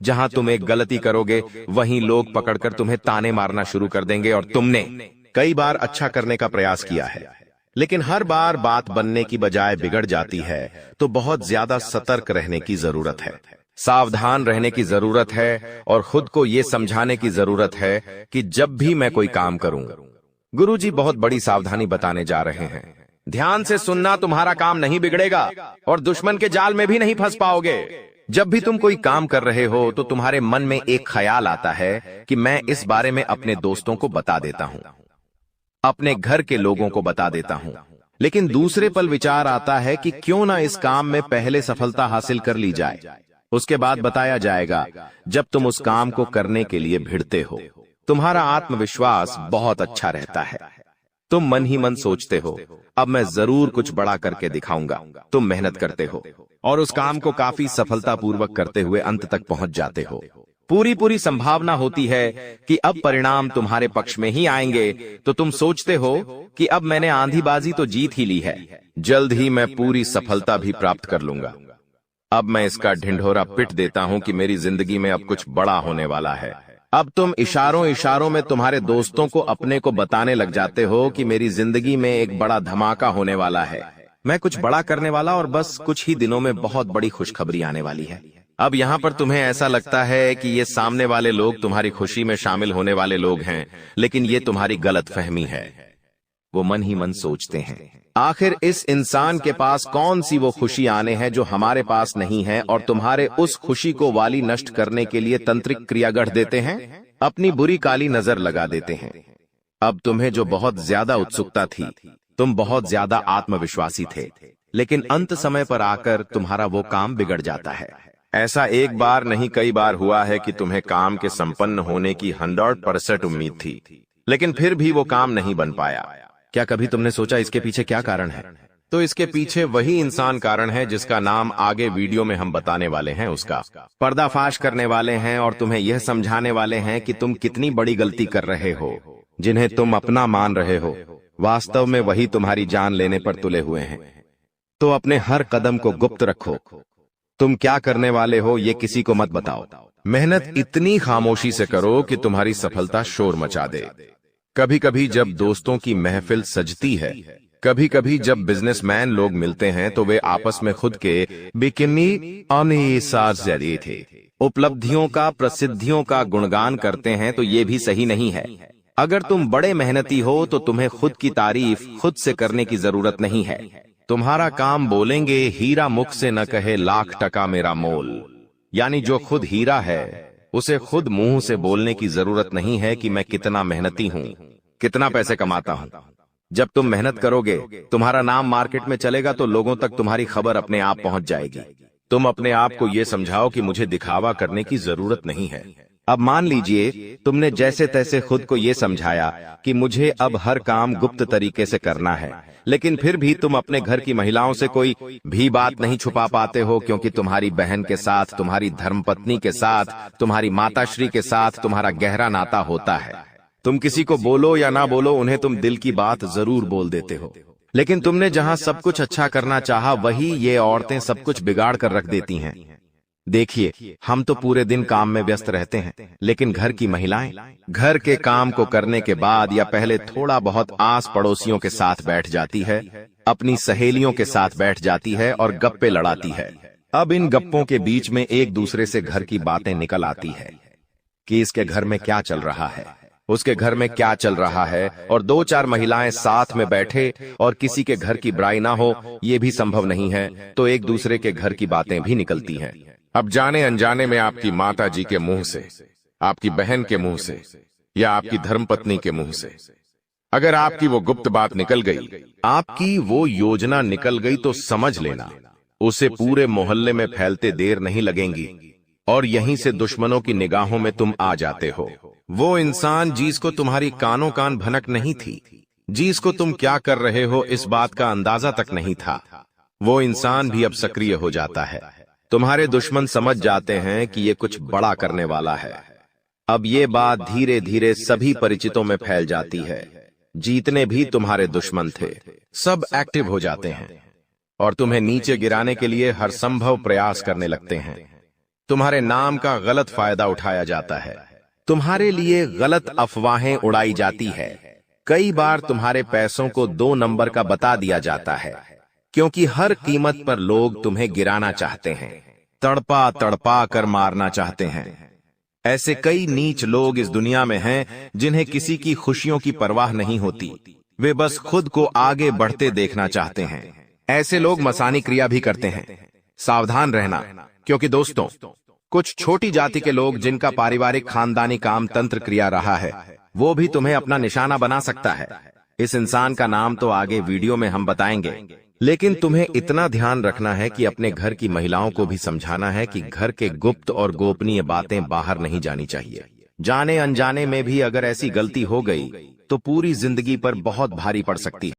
जहां तुम एक गलती करोगे, वहीं लोग पकड़कर तुम्हें ताने मारना शुरू कर देंगे। और तुमने कई बार अच्छा करने का प्रयास किया है, लेकिन हर बार बात बनने की बजाय बिगड़ जाती है। तो बहुत ज्यादा सतर्क रहने की जरूरत है, सावधान रहने की जरूरत है, और खुद को यह समझाने की जरूरत है कि जब भी मैं कोई काम करूं, गुरुजी बहुत बड़ी सावधानी बताने जा रहे हैं। ध्यान से सुनना, तुम्हारा काम नहीं बिगड़ेगा और दुश्मन के जाल में भी नहीं फंस पाओगे। जब भी तुम कोई काम कर रहे हो तो तुम्हारे मन में एक ख्याल आता है कि मैं इस बारे में अपने दोस्तों को बता देता हूं, अपने घर के लोगों को बता देता हूं। लेकिन दूसरे पल विचार आता है कि क्यों ना इस काम में पहले सफलता हासिल कर ली जाए, उसके बाद बताया जाएगा। जब तुम उस काम को करने के लिए भिड़ते हो, तुम्हारा आत्मविश्वास बहुत अच्छा रहता है। तुम मन ही मन सोचते हो, अब मैं जरूर कुछ बड़ा करके दिखाऊंगा। तुम मेहनत करते हो और उस काम को काफी सफलतापूर्वक करते हुए अंत तक पहुंच जाते हो। पूरी संभावना होती है कि अब परिणाम तुम्हारे पक्ष में ही आएंगे। तो तुम सोचते हो कि अब मैंने आंधीबाजी तो जीत ही ली है, जल्द ही मैं पूरी सफलता भी प्राप्त कर लूंगा। अब मैं इसका ढिंढोरा पिट देता हूं कि मेरी जिंदगी में अब कुछ बड़ा होने वाला है। अब तुम इशारों में तुम्हारे दोस्तों को अपने को बताने लग जाते हो कि मेरी जिंदगी में एक बड़ा धमाका होने वाला है, मैं कुछ बड़ा करने वाला, और बस कुछ ही दिनों में बहुत बड़ी खुशखबरी आने वाली है। अब यहाँ पर तुम्हें ऐसा लगता है कि ये सामने वाले लोग तुम्हारी खुशी में शामिल होने वाले लोग हैं, लेकिन ये तुम्हारी गलतफहमी है। वो मन ही मन सोचते हैं, आखिर इस इंसान के पास कौन सी वो खुशी आने हैं जो हमारे पास नहीं है, और तुम्हारे उस खुशी को वाली नष्ट करने के लिए तंत्रिक क्रिया गढ़ देते हैं, अपनी बुरी काली नजर लगा देते हैं। अब तुम्हें जो बहुत ज्यादा उत्सुकता थी, तुम बहुत ज्यादा आत्मविश्वासी थे, लेकिन अंत समय पर आकर तुम्हारा वो काम बिगड़ जाता है। ऐसा एक बार नहीं कई बार हुआ है कि तुम्हें काम के संपन्न होने की 100% उम्मीद थी, लेकिन फिर भी वो काम नहीं बन पाया। क्या कभी तुमने सोचा इसके पीछे क्या कारण है? तो इसके पीछे वही इंसान कारण है जिसका नाम आगे वीडियो में हम बताने वाले हैं। उसका पर्दाफाश करने वाले हैं और तुम्हें यह समझाने वाले हैं कि तुम कितनी बड़ी गलती कर रहे हो। जिन्हें तुम अपना मान रहे हो, वास्तव में वही तुम्हारी जान लेने पर तुले हुए हैं। तो अपने हर कदम को गुप्त रखो। तुम क्या करने वाले हो ये किसी को मत बताओ। मेहनत इतनी खामोशी से करो कि तुम्हारी सफलता शोर मचा दे। कभी कभी जब दोस्तों की महफिल सजती है, कभी कभी जब बिजनेसमैन लोग मिलते हैं, तो वे आपस में खुद के थे उपलब्धियों का, प्रसिद्धियों का गुणगान करते हैं। तो ये भी सही नहीं है। अगर तुम बड़े मेहनती हो तो तुम्हें खुद की तारीफ खुद से करने की जरूरत नहीं है। तुम्हारा काम बोलेंगे, हीरा मुख से न कहे लाख टका मेरा मोल। यानी जो खुद हीरा है उसे खुद मुंह से बोलने की जरूरत नहीं है कि मैं कितना मेहनती हूं, कितना पैसे कमाता हूं। जब तुम मेहनत करोगे, तुम्हारा नाम मार्केट में चलेगा, तो लोगों तक तुम्हारी खबर अपने आप पहुंच जाएगी। तुम अपने आप को यह समझाओ कि मुझे दिखावा करने की जरूरत नहीं है। अब मान लीजिए तुमने जैसे तैसे खुद को ये समझाया कि मुझे अब हर काम गुप्त तरीके से करना है, लेकिन फिर भी तुम अपने घर की महिलाओं से कोई भी बात नहीं छुपा पाते हो, क्योंकि तुम्हारी बहन के साथ, तुम्हारी धर्मपत्नी के साथ, तुम्हारी माताश्री के साथ तुम्हारा गहरा नाता होता है। तुम किसी को बोलो या ना बोलो, उन्हें तुम दिल की बात जरूर बोल देते हो। लेकिन तुमने जहां सब कुछ अच्छा करना चाहा, वही ये औरतें सब कुछ बिगाड़ कर रख देती हैं। देखिए, हम तो पूरे दिन काम में व्यस्त रहते हैं, लेकिन घर की महिलाएं घर के काम को करने के बाद या पहले थोड़ा बहुत आस पड़ोसियों के साथ बैठ जाती है, अपनी सहेलियों के साथ बैठ जाती है और गप्पे लड़ाती है। अब इन गप्पों के बीच में एक दूसरे से घर की बातें निकल आती है कि इसके घर में क्या चल रहा है, उसके घर में क्या चल रहा है, और 2-4 महिलाएं साथ में बैठे और किसी के घर की बुराई ना हो, ये भी संभव नहीं है, तो एक दूसरे के घर की बातें भी निकलती हैं। अब जाने अनजाने में आपकी माता जी के मुंह से, आपकी बहन के मुंह से या आपकी धर्मपत्नी के मुंह से अगर आपकी वो गुप्त बात निकल गई, आपकी वो योजना निकल गई, तो समझ लेना उसे पूरे मोहल्ले में फैलते देर नहीं लगेंगी और यहीं से दुश्मनों की निगाहों में तुम आ जाते हो। वो इंसान जिसको तुम्हारी कानों कान भनक नहीं थी, जिसको तुम क्या कर रहे हो इस बात का अंदाजा तक नहीं था, वो इंसान भी अब सक्रिय हो जाता है। तुम्हारे दुश्मन समझ जाते हैं कि ये कुछ बड़ा करने वाला है। अब ये बात धीरे धीरे सभी परिचितों में फैल जाती है। जितने भी तुम्हारे दुश्मन थे, सब एक्टिव हो जाते हैं और तुम्हें नीचे गिराने के लिए हर संभव प्रयास करने लगते हैं। तुम्हारे नाम का गलत फायदा उठाया जाता है, तुम्हारे लिए गलत अफवाहें उड़ाई जाती है। कई बार तुम्हारे पैसों को 2 नंबर का बता दिया जाता है, क्योंकि हर कीमत पर लोग तुम्हें गिराना चाहते हैं, तड़पा तड़पा कर मारना चाहते हैं। ऐसे कई नीच लोग इस दुनिया में हैं जिन्हें किसी की खुशियों की परवाह नहीं होती, वे बस खुद को आगे बढ़ते देखना चाहते हैं। ऐसे लोग मसानी क्रिया भी करते हैं। सावधान रहना, क्योंकि दोस्तों, कुछ छोटी जाति के लोग जिनका पारिवारिक खानदानी काम तंत्र क्रिया रहा है, वो भी तुम्हें अपना निशाना बना सकता है। इस इंसान का नाम तो आगे वीडियो में हम बताएंगे, लेकिन तुम्हें इतना ध्यान रखना है कि अपने घर की महिलाओं को भी समझाना है कि घर के गुप्त और गोपनीय बातें बाहर नहीं जानी चाहिए। जाने अनजाने में भी अगर ऐसी गलती हो गई तो पूरी जिंदगी पर बहुत भारी पड़ सकती है।